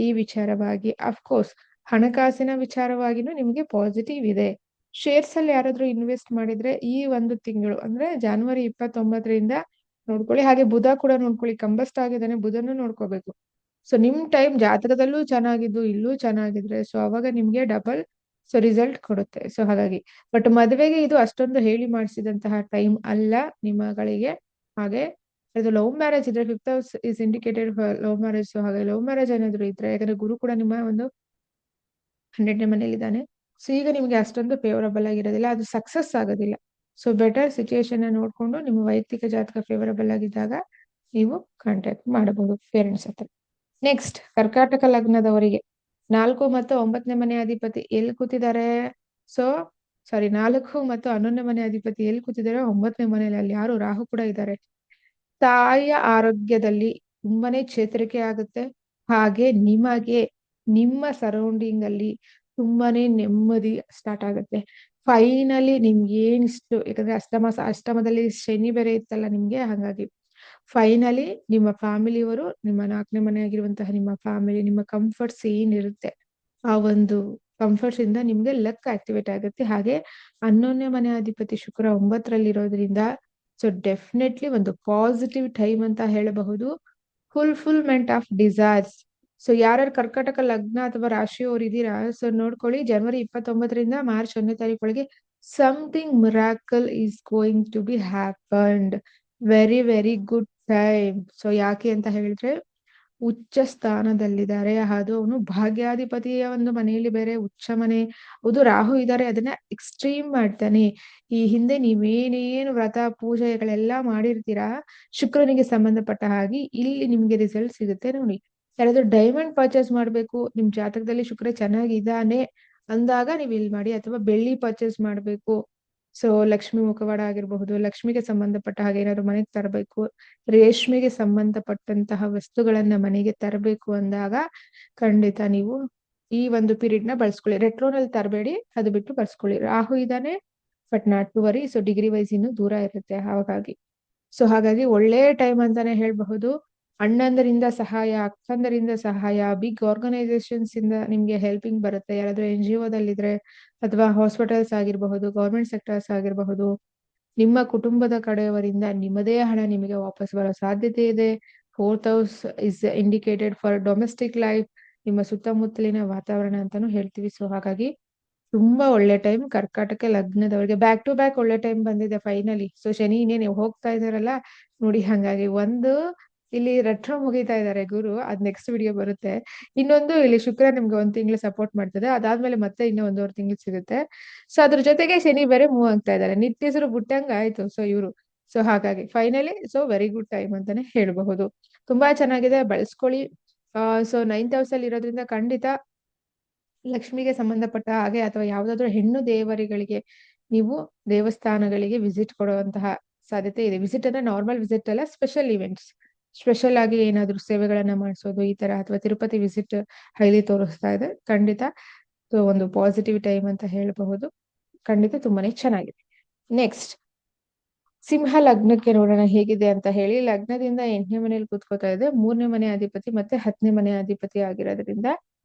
ಈ ವಿಚಾರವಾಗಿ. ಅಫ್ಕೋರ್ಸ್ ಹಣಕಾಸಿನ ವಿಚಾರವಾಗಿನೂ ನಿಮಗೆ ಪಾಸಿಟಿವ್ ಇದೆ. ಶೇರ್ಸ್ ಅಲ್ಲಿ ಯಾರಾದ್ರೂ ಇನ್ವೆಸ್ಟ್ ಮಾಡಿದ್ರೆ ಈ ಒಂದು ತಿಂಗಳು ಅಂದ್ರೆ ಜನವರಿ 29ರಿಂದ ನೋಡ್ಕೊಳ್ಳಿ. ಹಾಗೆ ಬುಧ ಕೂಡ ನೋಡ್ಕೊಳ್ಳಿ, ಕಂಬಸ್ಟ್ ಆಗಿದ್ದಾನೆ, ಬುಧನು ನೋಡ್ಕೋಬೇಕು. ಸೊ ನಿಮ್ ಟೈಮ್ ಜಾತಕದಲ್ಲೂ ಚೆನ್ನಾಗಿದ್ದು ಇಲ್ಲೂ ಚೆನ್ನಾಗಿದ್ರೆ ಸೊ ಅವಾಗ ನಿಮ್ಗೆ ಡಬಲ್ ಸೊ ರಿಸಲ್ಟ್ ಕೊಡುತ್ತೆ. ಸೊ ಹಾಗಾಗಿ ಬಟ್ ಮದುವೆಗೆ ಇದು ಅಷ್ಟೊಂದು ಹೇಳಿ ಮಾಡಿಸಿದಂತಹ ಟೈಮ್ ಅಲ್ಲ ನಿಮ್ಮಗಳಿಗೆ. ಹಾಗೆ ಅದು ಲವ್ ಮ್ಯಾರೇಜ್ ಇದ್ರೆ 5th house is indicated love marriage. So ಹಾಗೆ ಲವ್ ಮ್ಯಾರೇಜ್ ಏನಾದ್ರು ಇದ್ರೆ, ಯಾಕಂದ್ರೆ ಗುರು ಕೂಡ ನಿಮ್ಮ ಒಂದು 12ನೇ ಮನೇಲಿದ್ದಾನೆ. ಸೊ ಈಗ ನಿಮ್ಗೆ ಅಷ್ಟೊಂದು ಫೇವರಬಲ್ ಆಗಿರೋದಿಲ್ಲ, ಅದು ಸಕ್ಸಸ್ ಆಗೋದಿಲ್ಲ. ಸೊ ಬೆಟರ್ ಸಿಚುಯೇಷನ್ ನೋಡ್ಕೊಂಡು ನಿಮ್ಮ ವೈಯಕ್ತಿಕ ಜಾತಕ ಫೇವರಬಲ್ ಆಗಿದ್ದಾಗ ನೀವು ಕಾಂಟ್ಯಾಕ್ಟ್ ಮಾಡಬಹುದು ಪೇರೆಂಟ್ಸ್ ಹತ್ರ. ನೆಕ್ಸ್ಟ್ ಕರ್ಕಾಟಕ ಲಗ್ನದವರಿಗೆ 4 ಮತ್ತು 9ನೇ ಮನೆ ಅಧಿಪತಿ ಎಲ್ಲಿ ಕೂತಿದ್ದಾರೆ? ಸೊ ಸಾರಿ 4 ಮತ್ತು 11ನೇ ಮನೆ ಅಧಿಪತಿ ಎಲ್ಲಿ ಕೂತಿದ್ದಾರೆ? 9ನೇ ಮನೆಯಲ್ಲಿ. ಅಲ್ಲಿ ಯಾರು? ರಾಹು ಕೂಡ ಇದ್ದಾರೆ. ತಾಯಿಯ ಆರೋಗ್ಯದಲ್ಲಿ ತುಂಬಾನೇ ಚೇತರಿಕೆ ಆಗುತ್ತೆ. ಹಾಗೆ ನಿಮಗೆ ನಿಮ್ಮ ಸರೌಂಡಿಂಗ್ ಅಲ್ಲಿ ತುಂಬಾನೇ ನೆಮ್ಮದಿ ಸ್ಟಾರ್ಟ್ ಆಗುತ್ತೆ. ಫೈನಲಿ ನಿಮ್ಗೆ ಏನಿಷ್ಟು, ಯಾಕಂದ್ರೆ ಅಷ್ಟಮದಲ್ಲಿ ಶನಿ ಬೇರೆ ಇತ್ತಲ್ಲ ನಿಮ್ಗೆ, ಹಾಗಾಗಿ ಫೈನಲಿ ನಿಮ್ಮ ಫ್ಯಾಮಿಲಿಯವರು, ನಿಮ್ಮ 4ನೇ ಮನೆ ಆಗಿರುವಂತಹ ನಿಮ್ಮ ಫ್ಯಾಮಿಲಿ, ನಿಮ್ಮ ಕಂಫರ್ಟ್ಸ್ ಏನಿರುತ್ತೆ ಆ ಒಂದು ಕಂಫರ್ಟ್ಸ್ ಇಂದ ನಿಮ್ಗೆ ಲಕ್ ಆಕ್ಟಿವೇಟ್ ಆಗುತ್ತೆ. ಹಾಗೆ 11ನೇ ಮನೆ ಅಧಿಪತಿ ಶುಕ್ರ 9ರಲ್ಲಿ ಇರೋದ್ರಿಂದ ಸೊ ಡೆಫಿನೆಟ್ಲಿ ಒಂದು ಪಾಸಿಟಿವ್ ಟೈಮ್ ಅಂತ ಹೇಳಬಹುದು. Fulfilment of desires. ಸೊ ಯಾರ್ಯಾರು ಕರ್ಕಾಟಕ ಲಗ್ನ ಅಥವಾ ರಾಶಿಯವರು ಇದ್ದೀರಾ, ಸೊ ನೋಡ್ಕೊಳ್ಳಿ, ಜನವರಿ 29ರಿಂದ ಮಾರ್ಚ್ 1ನೇ ತಾರೀಕೊಳಗೆ something miracle is going to be happened. Very very good time. So ಯಾಕೆ ಅಂತ ಹೇಳಿದ್ರೆ ಉಚ್ಚ ಸ್ಥಾನದಲ್ಲಿದ್ದಾರೆ. ಅದು ಅವನು ಭಾಗ್ಯಾಧಿಪತಿಯ ಒಂದು ಮನೆಯಲ್ಲಿ ಬೇರೆ ಉಚ್ಚ ಮನೆ. ಹೌದು ರಾಹು ಇದ್ದಾರೆ, ಅದನ್ನ ಎಕ್ಸ್ಟ್ರೀಮ್ ಮಾಡ್ತಾನೆ. ಈ ಹಿಂದೆ ನೀವೇನೇನು ವ್ರತ ಪೂಜೆಗಳೆಲ್ಲ ಮಾಡಿರ್ತೀರಾ ಶುಕ್ರನಿಗೆ ಸಂಬಂಧಪಟ್ಟ ಹಾಗೆ, ಇಲ್ಲಿ ನಿಮ್ಗೆ ರಿಸಲ್ಟ್ ಸಿಗುತ್ತೆ ನೋಡಿ. ಯಾರಾದ್ರೂ ಡೈಮಂಡ್ ಪರ್ಚೇಸ್ ಮಾಡ್ಬೇಕು, ನಿಮ್ ಜಾತಕದಲ್ಲಿ ಶುಕ್ರ ಚೆನ್ನಾಗಿದ್ದಾನೆ ಅಂದಾಗ ನೀವು ಇಲ್ಲಿ ಮಾಡಿ. ಅಥವಾ ಬೆಳ್ಳಿ ಪರ್ಚೇಸ್ ಮಾಡ್ಬೇಕು, ಸೊ ಲಕ್ಷ್ಮಿ ಮುಖವಾಡ ಆಗಿರಬಹುದು, ಲಕ್ಷ್ಮಿಗೆ ಸಂಬಂಧಪಟ್ಟ ಹಾಗೆ ಏನಾದ್ರು ಮನೆಗೆ ತರಬೇಕು, ರೇಷ್ಮೆಗೆ ಸಂಬಂಧಪಟ್ಟಂತಹ ವಸ್ತುಗಳನ್ನ ಮನೆಗೆ ತರಬೇಕು ಅಂದಾಗ ಖಂಡಿತ ನೀವು ಈ ಒಂದು ಪೀರಿಯಡ್ ನ ಬಳಸ್ಕೊಳ್ಳಿ. ರೆಟ್ರೋನಲ್ಲಿ ತರಬೇಡಿ, ಅದು ಬಿಟ್ಟು ಬಳಸ್ಕೊಳ್ಳಿ. ರಾಹು ಇದ್ದಾನೆ but not to worry. So degree wise ಇನ್ನು ದೂರ ಇರುತ್ತೆ ಹಾಗಾಗಿ. ಸೊ ಹಾಗಾಗಿ ಒಳ್ಳೆ ಟೈಮ್ ಅಂತಾನೆ ಹೇಳ್ಬಹುದು. ಅಣ್ಣಂದರಿಂದ ಸಹಾಯ, ಅಕ್ಕಂದರಿಂದ ಸಹಾಯ, ಬಿಗ್ ಆರ್ಗನೈಸೇಷನ್ಸ್ ಇಂದ ನಿಮ್ಗೆ ಹೆಲ್ಪಿಂಗ್ ಬರುತ್ತೆ. ಯಾರಾದ್ರೂ NGO ದಲ್ಲಿದ್ರೆ ಅಥವಾ ಹಾಸ್ಪಿಟಲ್ಸ್ ಆಗಿರಬಹುದು, ಗವರ್ಮೆಂಟ್ ಸೆಕ್ಟರ್ಸ್ ಆಗಿರಬಹುದು, ನಿಮ್ಮ ಕುಟುಂಬದ ಕಡೆಯವರಿಂದ ನಿಮ್ಮದೇ ಹಣ ನಿಮಗೆ ವಾಪಸ್ ಬರೋ ಸಾಧ್ಯತೆ ಇದೆ. 4th house is indicated for domestic life. ನಿಮ್ಮ ಸುತ್ತಮುತ್ತಲಿನ ವಾತಾವರಣ ಅಂತಾನು ಹೇಳ್ತೀವಿ. ಸೊ ಹಾಗಾಗಿ ತುಂಬಾ ಒಳ್ಳೆ ಟೈಮ್ ಕರ್ಕಾಟಕ ಲಗ್ನದವರಿಗೆ. ಬ್ಯಾಕ್ ಟು ಬ್ಯಾಕ್ ಒಳ್ಳೆ ಟೈಮ್ ಬಂದಿದೆ ಫೈನಲಿ. ಸೊ ಶನಿ ಇನ್ನೇನು ಹೋಗ್ತಾ ಇದಾರಲ್ಲ ನೋಡಿ. ಹಾಗಾಗಿ ಒಂದು ಇಲ್ಲಿ ರೆಟ್ರೋ ಮುಗಿತಾ ಇದಾರೆ ಗುರು, ಅದ್ ನೆಕ್ಸ್ಟ್ ವಿಡಿಯೋ ಬರುತ್ತೆ. ಇನ್ನೊಂದು ಇಲ್ಲಿ ಶುಕ್ರ ನಿಮ್ಗೆ 1 ತಿಂಗಳು ಸಪೋರ್ಟ್ ಮಾಡ್ತದೆ. ಅದಾದ್ಮೇಲೆ ಮತ್ತೆ ಇನ್ನೂ 1.5 ತಿಂಗಳು ಸಿಗುತ್ತೆ. ಸೊ ಅದ್ರ ಜೊತೆಗೆ ಶನಿ ಬೇರೆ ಮೂವ್ ಆಗ್ತಾ ಇದಾರೆ. ನಿತ್ಯಸರು ಬಿಟ್ಟಂಗ ಆಯ್ತು ಸೊ ಇವರು. ಸೊ ಹಾಗಾಗಿ finally so very good time ಅಂತಾನೆ ಹೇಳಬಹುದು. ತುಂಬಾ ಚೆನ್ನಾಗಿದೆ, ಬಳಸ್ಕೊಳ್ಳಿ. ಸೊ 9th house ಅಲ್ಲಿ ಇರೋದ್ರಿಂದ ಖಂಡಿತ ಲಕ್ಷ್ಮಿಗೆ ಸಂಬಂಧಪಟ್ಟ ಹಾಗೆ ಅಥವಾ ಯಾವ್ದಾದ್ರು ಹೆಣ್ಣು ದೇವರುಗಳಿಗೆ ನೀವು ದೇವಸ್ಥಾನಗಳಿಗೆ ವಿಸಿಟ್ ಕೊಡುವಂತಹ ಸಾಧ್ಯತೆ ಇದೆ. ವಿಸಿಟ್ ಅಂದ್ರೆ ನಾರ್ಮಲ್ ವಿಸಿಟ್ ಅಲ್ಲ, ಸ್ಪೆಷಲ್ ಇವೆಂಟ್ಸ್, ಸ್ಪೆಷಲ್ ಆಗಿ ಏನಾದ್ರು ಸೇವೆಗಳನ್ನ ಮಾಡಿಸೋದು ಈ ತರ, ಅಥವಾ ತಿರುಪತಿ ವಿಸಿಟ್ ಹೈಲಿ ತೋರಿಸ್ತಾ ಇದೆ ಖಂಡಿತ. ಸೊ ಒಂದು ಪಾಸಿಟಿವ್ ಟೈಮ್ ಅಂತ ಹೇಳಬಹುದು. ಖಂಡಿತ ತುಂಬಾನೇ ಚೆನ್ನಾಗಿದೆ. ನೆಕ್ಸ್ಟ್ ಸಿಂಹ ಲಗ್ನಕ್ಕೆ ನೋಡೋಣ ಹೇಗಿದೆ ಅಂತ ಹೇಳಿ. ಲಗ್ನದಿಂದ 8ನೇ ಮನೆಯಲ್ಲಿ ಕೂತ್ಕೋತಾ ಇದೆ. 3ನೇ ಮನೆ ಅಧಿಪತಿ ಮತ್ತೆ 10ನೇ ಮನೆ ಅಧಿಪತಿ ಆಗಿರೋದ್ರಿಂದ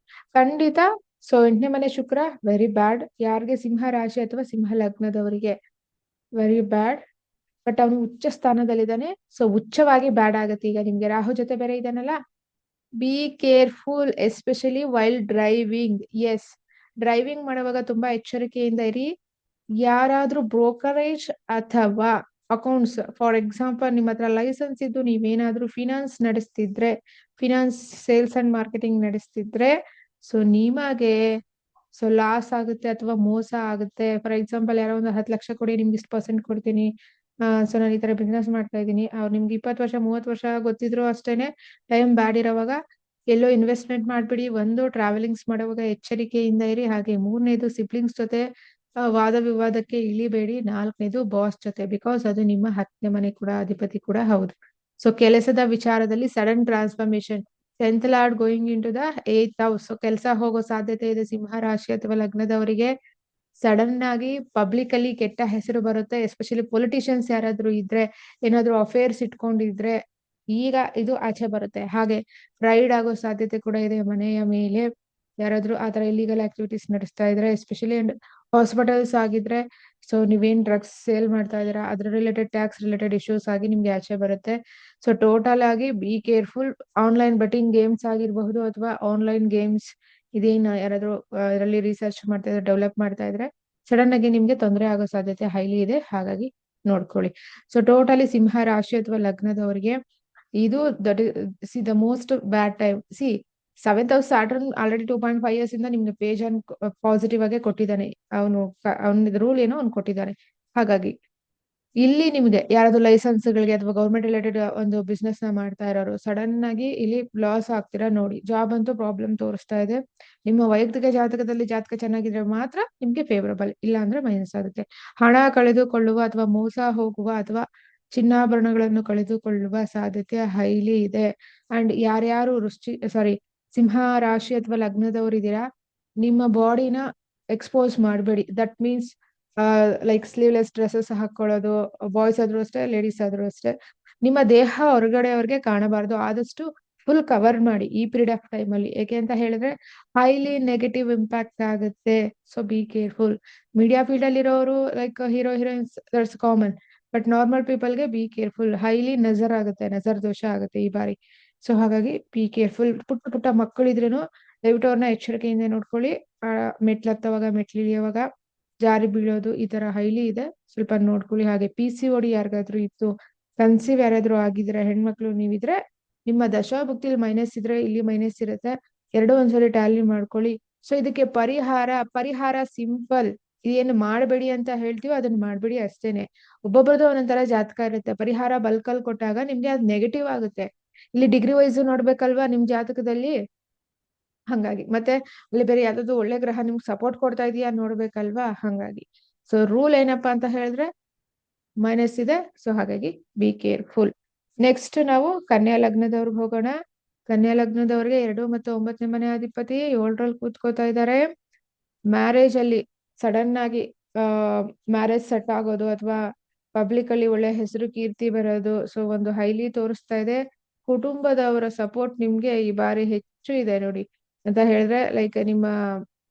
ಖಂಡಿತ ಸೊ 8ನೇ ಮನೆ ಶುಕ್ರ ವೆರಿ ಬ್ಯಾಡ್. ಯಾರಿಗೆ ಸಿಂಹ ರಾಶಿ ಅಥವಾ ಸಿಂಹ ಲಗ್ನದವರಿಗೆ ವೆರಿ ಬ್ಯಾಡ್. ಬಟ್ ಅವನು ಉಚ್ಚ ಸ್ಥಾನದಲ್ಲಿದ್ದಾನೆ. ಸೊ ಉಚ್ಚವಾಗಿ ಬ್ಯಾಡ್ ಆಗತ್ತೆ. ಈಗ ನಿಮ್ಗೆ ರಾಹು ಜೊತೆ ಬೇರೆ ಇದಾನಲ್ಲ, be careful especially while driving. Yes, driving ಮಾಡುವಾಗ ತುಂಬಾ ಎಚ್ಚರಿಕೆಯಿಂದ ಇರಿ. ಯಾರಾದ್ರೂ ಬ್ರೋಕರೇಜ್ ಅಥವಾ ಅಕೌಂಟ್ಸ್, ಫಾರ್ ಎಕ್ಸಾಂಪಲ್ ನಿಮ್ಮ ಹತ್ರ ಲೈಸೆನ್ಸ್ ಇದ್ದು ನೀವೇನಾದ್ರೂ ಫಿನಾನ್ಸ್ ನಡೆಸ್ತಿದ್ರೆ, ಫಿನಾನ್ಸ್ ಸೇಲ್ಸ್ ಅಂಡ್ ಮಾರ್ಕೆಟಿಂಗ್ ನಡೆಸ್ತಿದ್ರೆ ಸೊ ನಿಮಗೆ ಸೊ ಲಾಸ್ ಆಗುತ್ತೆ ಅಥವಾ ಮೋಸ ಆಗುತ್ತೆ. ಫಾರ್ ಎಕ್ಸಾಂಪಲ್ ಯಾರೋ ಒಂದು 10 ಲಕ್ಷ ಕೊಡಿ, ನಿಮ್ಗೆ ಇಷ್ಟು % ಕೊಡ್ತೀನಿ, ಸೊ ನಾನು ಈ ತರ ಬಿಸ್ನೆಸ್ ಮಾಡ್ತಾ ಇದ್ದೀನಿ, ಅವ್ರು ನಿಮ್ಗೆ 20 ವರ್ಷ 30 ವರ್ಷ ಗೊತ್ತಿದ್ರು ಅಷ್ಟೇನೆ ಟೈಮ್ ಬ್ಯಾಡ್ ಇರೋವಾಗ ಎಲ್ಲೋ ಇನ್ವೆಸ್ಟ್ಮೆಂಟ್ ಮಾಡ್ಬಿಡಿ. ಒಂದು ಟ್ರಾವೆಲಿಂಗ್ಸ್ ಮಾಡುವಾಗ ಎಚ್ಚರಿಕೆಯಿಂದ ಇರಿ. ಹಾಗೆ 3ನೇದು ಸಿಬ್ಲಿಂಗ್ಸ್ ಜೊತೆ ವಾದ ವಿವಾದಕ್ಕೆ ಇಳಿಬೇಡಿ. 4ನೇದು ಬಾಸ್ ಜೊತೆ, ಬಿಕಾಸ್ ಅದು ನಿಮ್ಮ 10ನೇ ಮನೆ ಕೂಡ ಅಧಿಪತಿ ಕೂಡ ಹೌದು. ಸೊ ಕೆಲಸದ ವಿಚಾರದಲ್ಲಿ sudden transformation, 10th Lord going into the 8th house. So ಕೆಲಸ ಹೋಗೋ ಸಾಧ್ಯತೆ ಇದೆ ಸಿಂಹ ರಾಶಿ ಅಥವಾ ಲಗ್ನದವರಿಗೆ. ಸಡನ್ ಆಗಿ ಪಬ್ಲಿಕ್ ಅಲ್ಲಿ ಕೆಟ್ಟ ಹೆಸರು ಬರುತ್ತೆ. ಎಸ್ಪೆಷಲಿ ಪೊಲಿಟಿಷಿಯನ್ಸ್ ಯಾರಾದ್ರೂ ಇದ್ರೆ, ಏನಾದ್ರು ಅಫೇರ್ಸ್ ಇಟ್ಕೊಂಡಿದ್ರೆ ಈಗ ಇದು ಆಚೆ ಬರುತ್ತೆ. ಹಾಗೆ ರೈಡ್ ಆಗೋ ಸಾಧ್ಯತೆ ಕೂಡ ಇದೆ ಮನೆಯ ಮೇಲೆ. ಯಾರಾದ್ರೂ ಆತರ ಇಲ್ಲಿಗಲ್ ಆಕ್ಟಿವಿಟೀಸ್ ನಡೆಸ್ತಾ ಇದ್ರೆ, ಎಸ್ಪೆಷಲಿ ಹಾಸ್ಪಿಟಲ್ಸ್ ಆಗಿದ್ರೆ, ಸೊ ನೀವೇನ್ ಡ್ರಗ್ಸ್ ಸೇಲ್ ಮಾಡ್ತಾ ಇದೀರಾ ಅದ್ರ ರಿಲೇಟೆಡ್ ಟ್ಯಾಕ್ಸ್ ರಿಲೇಟೆಡ್ ಇಶ್ಯೂಸ್ ಆಗಿ ನಿಮ್ಗೆ ಆಚೆ ಬರುತ್ತೆ. ಸೊ ಟೋಟಲ್ ಆಗಿ be careful. Online betting games ಆಗಿರಬಹುದು ಅಥವಾ ಆನ್ಲೈನ್ ಗೇಮ್ಸ್ ಇದೇನು ಯಾರಾದ್ರೂ ಇದರಲ್ಲಿ ರಿಸರ್ಚ್ ಮಾಡ್ತಾ ಇದ್ರೆ, ಡೆವಲಪ್ ಮಾಡ್ತಾ ಇದ್ರೆ ಸಡನ್ ಆಗಿ ನಿಮ್ಗೆ ತೊಂದರೆ ಆಗೋ ಸಾಧ್ಯತೆ ಹೈಲಿ ಇದೆ. ಹಾಗಾಗಿ ನೋಡ್ಕೊಳ್ಳಿ. ಸೊ ಟೋಟಲಿ ಸಿಂಹ ರಾಶಿ ಅಥವಾ ಲಗ್ನದವರಿಗೆ ಇದು that C the most bad time. C 7th house Saturn already 2.5 years ಇಂದ ನಿಮ್ಗೆ ಪೇಜ್ ಅನ್ ಪಾಸಿಟಿವ್ ಆಗಿ ಕೊಟ್ಟಿದ್ದಾನೆ. ಅವನ ರೂಲ್ ಏನೋ ಅವ್ನು ಕೊಟ್ಟಿದ್ದಾನೆ. ಹಾಗಾಗಿ ಇಲ್ಲಿ ನಿಮ್ಗೆ ಯಾರಾದ್ರೂ ಲೈಸೆನ್ಸ್ಗಳಿಗೆ ಅಥವಾ ಗೌರ್ಮೆಂಟ್ ರಿಲೇಟೆಡ್ ಒಂದು ಬಿಸ್ನೆಸ್ ನ ಮಾಡ್ತಾ ಇರೋರು ಸಡನ್ ಆಗಿ ಇಲ್ಲಿ ಲಾಸ್ ಆಗ್ತೀರಾ ನೋಡಿ. ಜಾಬ್ ಅಂತೂ ಪ್ರಾಬ್ಲಮ್ ತೋರಿಸ್ತಾ ಇದೆ. ನಿಮ್ಮ ವೈಯಕ್ತಿಕ ಜಾತಕದಲ್ಲಿ ಜಾತಕ ಚೆನ್ನಾಗಿದ್ರೆ ಮಾತ್ರ ನಿಮ್ಗೆ ಫೇವರಬಲ್, ಇಲ್ಲ ಅಂದ್ರೆ ಮೈನಸ್ ಆಗುತ್ತೆ. ಹಣ ಕಳೆದುಕೊಳ್ಳುವ ಅಥವಾ ಮೋಸ ಹೋಗುವ ಅಥವಾ ಚಿನ್ನಾಭರಣಗಳನ್ನು ಕಳೆದುಕೊಳ್ಳುವ ಸಾಧ್ಯತೆ ಹೈಲಿ ಇದೆ. ಅಂಡ್ ಯಾರ್ಯಾರು ಸಿಂಹ ರಾಶಿ ಅಥವಾ ಲಗ್ನದವರು ಇದೀರಾ, ನಿಮ್ಮ ಬಾಡಿನ ಎಕ್ಸ್ಪೋಸ್ ಮಾಡಬೇಡಿ. That means like sleeveless dresses ಹಾಕೊಳ್ಳೋದು, ಬಾಯ್ಸ್ ಆದ್ರೂ ಅಷ್ಟೇ ಲೇಡೀಸ್ ಆದ್ರೂ ಅಷ್ಟೇ. ನಿಮ್ಮ ದೇಹ ಹೊರಗಡೆ ಅವ್ರಿಗೆ ಕಾಣಬಾರ್ದು. ಆದಷ್ಟು ಫುಲ್ ಕವರ್ ಮಾಡಿ ಈ ಪೀರಿಯಡ್ ಆಫ್ ಟೈಮ್ ಅಲ್ಲಿ. ಯಾಕೆ ಅಂತ ಹೇಳಿದ್ರೆ ಹೈಲಿ ನೆಗೆಟಿವ್ ಇಂಪ್ಯಾಕ್ಟ್ ಆಗುತ್ತೆ. So be careful. Media field ಅಲ್ಲಿ ಇರೋರು like hero heroines that's common. But normal ಪೀಪಲ್ಗೆ ಬಿ ಕೇರ್ಫುಲ್. ಹೈಲಿ ನಜರ್ ಆಗುತ್ತೆ, ನಜರ್ ದೋಷ ಆಗುತ್ತೆ ಈ ಬಾರಿ. ಸೊ ಹಾಗಾಗಿ ಬಿ ಕೇರ್ಫುಲ್. ಪುಟ್ಟ ಪುಟ್ಟ ಮಕ್ಕಳಿದ್ರೇನು ದಯವಿಟ್ಟು ಅವ್ರನ್ನ ಎಚ್ಚರಿಕೆಯಿಂದ ನೋಡ್ಕೊಳ್ಳಿ. ಮೆಟ್ಲು ಹತ್ತವಾಗ ಮೆಟ್ಲು ಇಳಿಯುವಾಗ ಜಾರಿ ಬೀಳೋದು ಈ ತರ ಹೈಲಿ ಇದೆ, ಸ್ವಲ್ಪ ನೋಡ್ಕೊಳ್ಳಿ. ಹಾಗೆ PCOD ಯಾರಿಗಾದ್ರೂ ಇತ್ತು, ಕನ್ಸೀವ್ ಯಾರಾದ್ರೂ ಆಗಿದ್ರೆ ಹೆಣ್ಮಕ್ಳು ನೀವಿದ್ರೆ, ನಿಮ್ಮ ದಶಾಭುಕ್ತಿಲಿ ಮೈನಸ್ ಇದ್ರೆ ಇಲ್ಲಿ ಮೈನಸ್ ಇರುತ್ತೆ. ಎರಡೂ ಒಂದ್ಸರಿ ಟ್ಯಾಲಿ ಮಾಡ್ಕೊಳ್ಳಿ. ಸೊ ಇದಕ್ಕೆ ಪರಿಹಾರ ಸಿಂಪಲ್. ಇದೇನು ಮಾಡಬೇಡಿ ಅಂತ ಹೇಳ್ತೀವೋ ಅದನ್ನ ಮಾಡ್ಬೇಡಿ ಅಷ್ಟೇನೆ. ಒಬ್ಬೊಬ್ರದ್ದು ಒಂದೊಂದರ ಜಾತಕ ಇರುತ್ತೆ. ಪರಿಹಾರ ಬಲ್ಕಲ್ ಕೊಟ್ಟಾಗ ನಿಮ್ಗೆ ಅದು ನೆಗೆಟಿವ್ ಆಗುತ್ತೆ. ಇಲ್ಲಿ ಡಿಗ್ರಿ ವೈಸ್ ನೋಡ್ಬೇಕಲ್ವಾ ನಿಮ್ ಜಾತಕದಲ್ಲಿ. ಹಂಗಾಗಿ ಮತ್ತೆ ಅಲ್ಲಿ ಬೇರೆ ಯಾವ್ದಾದ್ರು ಒಳ್ಳೆ ಗ್ರಹ ನಿಮ್ಗೆ ಸಪೋರ್ಟ್ ಕೊಡ್ತಾ ಇದೆಯಾ ನೋಡ್ಬೇಕಲ್ವಾ. ಹಂಗಾಗಿ ಸೊ ರೂಲ್ ಏನಪ್ಪಾ ಅಂತ ಹೇಳಿದ್ರೆ ಮೈನಸ್ ಇದೆ. ಸೊ ಹಾಗಾಗಿ ಬಿ ಕೇರ್ಫುಲ್. ನೆಕ್ಸ್ಟ್ ನಾವು ಕನ್ಯಾ ಲಗ್ನದವ್ರಿಗೆ ಹೋಗೋಣ. ಕನ್ಯಾ ಲಗ್ನದವ್ರಿಗೆ 2 ಮತ್ತು 9ನೇ ಮನೆ ಅಧಿಪತಿ 7ರಲ್ಲಿ ಕೂತ್ಕೋತಾ ಇದ್ದಾರೆ. ಮ್ಯಾರೇಜ್ ಅಲ್ಲಿ ಸಡನ್ ಆಗಿ ಮ್ಯಾರೇಜ್ ಸೆಟ್ ಆಗೋದು ಅಥವಾ ಪಬ್ಲಿಕ್ ಅಲ್ಲಿ ಒಳ್ಳೆ ಹೆಸರು ಕೀರ್ತಿ ಬರೋದು ಸೊ ಒಂದು ಹೈಲಿ ತೋರಿಸ್ತಾ ಇದೆ. ಕುಟುಂಬದವರ ಸಪೋರ್ಟ್ ನಿಮ್ಗೆ ಈ ಬಾರಿ ಹೆಚ್ಚು ಇದೆ ನೋಡಿ. ಅಂತ ಹೇಳಿದ್ರೆ ಲೈಕ್ ನಿಮ್ಮ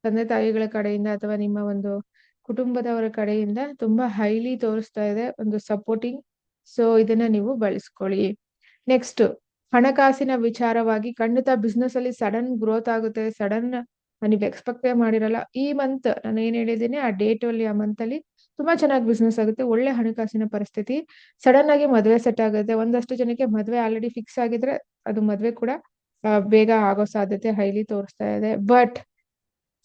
ತಂದೆ ತಾಯಿಗಳ ಕಡೆಯಿಂದ ಅಥವಾ ನಿಮ್ಮ ಒಂದು ಕುಟುಂಬದವರ ಕಡೆಯಿಂದ ತುಂಬಾ ಹೈಲಿ ತೋರಿಸ್ತಾ ಇದೆ ಒಂದು ಸಪೋರ್ಟಿಂಗ್. ಸೊ ಇದನ್ನ ನೀವು ಬಳಸ್ಕೊಳ್ಳಿ. ನೆಕ್ಸ್ಟ್ ಹಣಕಾಸಿನ ವಿಚಾರವಾಗಿ ಖಂಡಿತ ಬಿಸ್ನೆಸ್ ಅಲ್ಲಿ ಸಡನ್ ಗ್ರೋತ್ ಆಗುತ್ತೆ. ಸಡನ್ ನೀವು ಎಕ್ಸ್ಪೆಕ್ಟೇ ಮಾಡಿರಲ್ಲ. ಈ ಮಂತ್ ನಾನು ಏನ್ ಹೇಳಿದ್ದೀನಿ ಆ ಡೇಟ್ ಅಲ್ಲಿ, ಆ ಮಂತ್ ಅಲ್ಲಿ ತುಂಬಾ ಚೆನ್ನಾಗಿ ಬಿಸ್ನೆಸ್ ಆಗುತ್ತೆ. ಒಳ್ಳೆ ಹಣಕಾಸಿನ ಪರಿಸ್ಥಿತಿ. ಸಡನ್ ಆಗಿ ಮದುವೆ ಸೆಟ್ ಆಗುತ್ತೆ. ಒಂದಷ್ಟು ಜನಕ್ಕೆ ಮದುವೆ ಆಲ್ರೆಡಿ ಫಿಕ್ಸ್ ಆಗಿದ್ರೆ ಅದು ಮದುವೆ ಕೂಡ ಬೇಗ ಆಗೋ ಸಾಧ್ಯತೆ ಹೈಲಿ ತೋರಿಸ್ತಾ ಇದೆ. ಬಟ್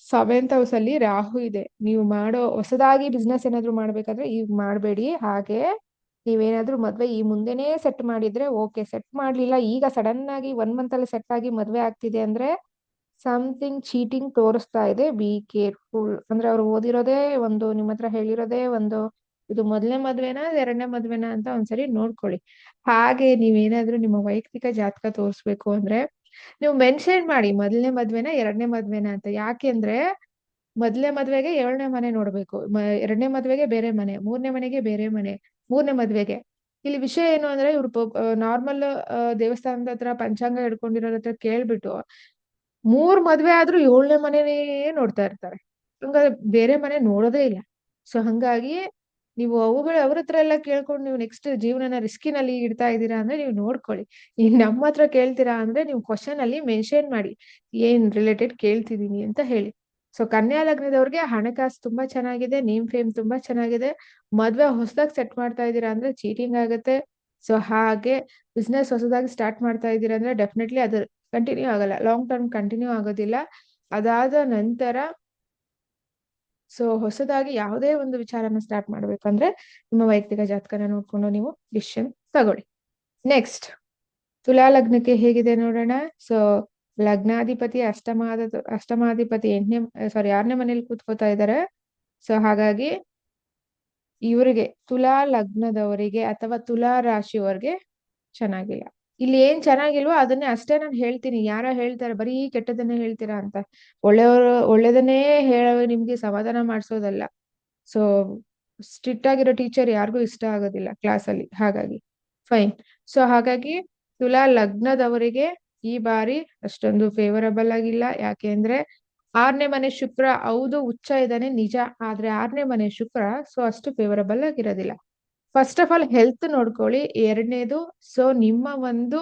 7th ಹೌಸ್ ಅಲ್ಲಿ ರಾಹು ಇದೆ. ನೀವು ಮಾಡೋ ಹೊಸದಾಗಿ ಬಿಸ್ನೆಸ್ ಏನಾದ್ರು ಮಾಡ್ಬೇಕಾದ್ರೆ ಈಗ ಮಾಡಬೇಡಿ. ಹಾಗೆ ನೀವೇನಾದ್ರೂ ಮದ್ವೆ ಈ ಮುಂದೆನೇ ಸೆಟ್ ಮಾಡಿದ್ರೆ ಓಕೆ. ಸೆಟ್ ಮಾಡ್ಲಿಲ್ಲ, ಈಗ ಸಡನ್ ಆಗಿ 1 ಮಂತ್ ಅಲ್ಲಿ ಸೆಟ್ ಆಗಿ ಮದ್ವೆ ಆಗ್ತಿದೆ ಅಂದ್ರೆ ಸಮಥಿಂಗ್ ಚೀಟಿಂಗ್ ತೋರಿಸ್ತಾ ಇದೆ. Be careful. ಅಂದ್ರೆ ಅವ್ರು ಓದಿರೋದೇ ಒಂದು, ನಿಮ್ಮ ಹತ್ರ ಹೇಳಿರೋದೇ ಒಂದು, ಇದು ಮೊದಲನೇ ಮದ್ವೆನಾ 2ನೇ ಮದ್ವೆನಾ ಅಂತ ಒಂದ್ಸರಿ ನೋಡ್ಕೊಳ್ಳಿ. ಹಾಗೆ ನೀವೇನಾದ್ರೂ ನಿಮ್ಮ ವೈಯಕ್ತಿಕ ಜಾತಕ ತೋರಿಸ್ಬೇಕು ಅಂದ್ರೆ ನೀವು ಮೆನ್ಷನ್ ಮಾಡಿ ಮೊದಲನೇ ಮದ್ವೆನಾ 2ನೇ ಮದ್ವೆನಾ ಅಂತ. ಯಾಕೆಂದ್ರೆ ಮೊದಲನೇ ಮದ್ವೆಗೆ 7ನೇ ಮನೆ ನೋಡ್ಬೇಕು, 2ನೇ ಮದ್ವೆಗೆ ಬೇರೆ ಮನೆ, 3ನೇ ಮನೆಗೆ ಬೇರೆ ಮನೆ, 3ನೇ ಮದ್ವೆಗೆ. ಇಲ್ಲಿ ವಿಷಯ ಏನು ಅಂದ್ರೆ ಇವ್ರು ನಾರ್ಮಲ್ ದೇವಸ್ಥಾನದ ಹತ್ರ ಪಂಚಾಂಗ ಹಿಡ್ಕೊಂಡಿರೋರ ಹತ್ರ ಕೇಳ್ಬಿಟ್ಟು 3 ಮದ್ವೆ ಆದ್ರೂ 7ನೇ ಮನೆನೇ ನೋಡ್ತಾ ಇರ್ತಾರೆ. ಹಂಗಾದ್ರೆ ಬೇರೆ ಮನೆ ನೋಡೋದೇ ಇಲ್ಲ. ಸೊ ಹಂಗಾಗಿ ನೀವು ಅವ್ರ ಹತ್ರ ಎಲ್ಲ ಕೇಳ್ಕೊಂಡು ನೀವು ನೆಕ್ಸ್ಟ್ ಜೀವನನ ರಿಸ್ಕಿನಲ್ಲಿ ಇಡ್ತಾ ಇದ್ದೀರಾ ಅಂದ್ರೆ ನೀವು ನೋಡ್ಕೊಳ್ಳಿ. ಈಗ ನಮ್ಮ ಹತ್ರ ಕೇಳ್ತೀರಾ ಅಂದ್ರೆ ನೀವು ಕ್ವಶನ್ ಅಲ್ಲಿ ಮೆನ್ಷನ್ ಮಾಡಿ ಏನ್ ರಿಲೇಟೆಡ್ ಕೇಳ್ತಿದೀನಿ ಅಂತ ಹೇಳಿ. ಸೊ ಕನ್ಯಾ ಲಗ್ನದವ್ರಿಗೆ ಹಣಕಾಸು ತುಂಬಾ ಚೆನ್ನಾಗಿದೆ, ನೇಮ್ ಫೇಮ್ ತುಂಬಾ ಚೆನ್ನಾಗಿದೆ. ಮದ್ವೆ ಹೊಸದಾಗಿ ಸೆಟ್ ಮಾಡ್ತಾ ಇದ್ದೀರಾ ಅಂದ್ರೆ ಚೀಟಿಂಗ್ ಆಗುತ್ತೆ. ಸೊ ಹಾಗೆ ಬಿಸ್ನೆಸ್ ಹೊಸದಾಗಿ ಸ್ಟಾರ್ಟ್ ಮಾಡ್ತಾ ಇದ್ದೀರಾ ಅಂದ್ರೆ ಡೆಫಿನೆಟ್ಲಿ ಅದು ಕಂಟಿನ್ಯೂ ಆಗಲ್ಲ, ಲಾಂಗ್ ಟರ್ಮ್ ಕಂಟಿನ್ಯೂ ಆಗೋದಿಲ್ಲ. ಅದಾದ ನಂತರ ಸೊ ಹೊಸದಾಗಿ ಯಾವುದೇ ಒಂದು ವಿಚಾರನ ಸ್ಟಾರ್ಟ್ ಮಾಡ್ಬೇಕಂದ್ರೆ ನಿಮ್ಮ ವೈಯಕ್ತಿಕ ಜಾತಕನ ನೋಡ್ಕೊಂಡು ನೀವು ಡಿಸಿಷನ್ ತಗೊಳ್ಳಿ. ನೆಕ್ಸ್ಟ್ ತುಲಾ ಲಗ್ನಕ್ಕೆ ಹೇಗಿದೆ ನೋಡೋಣ. ಸೊ ಲಗ್ನಾಧಿಪತಿ ಅಷ್ಟಮಾಧಿಪತಿ 6ನೇ ಮನೇಲಿ ಕೂತ್ಕೋತಾ ಇದ್ದಾರೆ. ಸೊ ಹಾಗಾಗಿ ಇವರಿಗೆ ತುಲಾ ಲಗ್ನದವರಿಗೆ ಅಥವಾ ತುಲಾ ರಾಶಿಯವರಿಗೆ ಚೆನ್ನಾಗಿಲ್ಲ. ಇಲ್ಲಿ ಏನ್ ಚೆನ್ನಾಗಿಲ್ವೋ ಅದನ್ನೇ ಅಷ್ಟೇ ನಾನು ಹೇಳ್ತೀನಿ. ಯಾರ ಹೇಳ್ತಾರೆ ಬರೀ ಕೆಟ್ಟದನ್ನೇ ಹೇಳ್ತೀರಾ ಅಂತ. ಒಳ್ಳೆದನ್ನೇ ಹೇಳ ನಿಮ್ಗೆ ಸಮಾಧಾನ ಮಾಡಿಸೋದಲ್ಲ. ಸೊ ಸ್ಟ್ರಿಕ್ಟ್ ಆಗಿರೋ ಟೀಚರ್ ಯಾರಿಗೂ ಇಷ್ಟ ಆಗೋದಿಲ್ಲ ಕ್ಲಾಸಲ್ಲಿ. ಹಾಗಾಗಿ ಫೈನ್. ಸೊ ಹಾಗಾಗಿ ತುಲಾ ಲಗ್ನದವರಿಗೆ ಈ ಬಾರಿ ಅಷ್ಟೊಂದು ಫೇವರಬಲ್ ಆಗಿಲ್ಲ. ಯಾಕೆಂದ್ರೆ 6ನೇ ಮನೆ ಶುಕ್ರ ಹೌದು ಉಚ್ಚ ಇದ್ದಾನೆ ನಿಜ, ಆದ್ರೆ 6ನೇ ಮನೆ ಶುಕ್ರ ಸೊ ಅಷ್ಟು ಫೇವರಬಲ್ ಆಗಿರೋದಿಲ್ಲ. ಫಸ್ಟ್ ಆಫ್ ಆಲ್ ಹೆಲ್ತ್ ನೋಡ್ಕೊಳ್ಳಿ. ಎರಡನೇದು ಸೊ ನಿಮ್ಮ ಒಂದು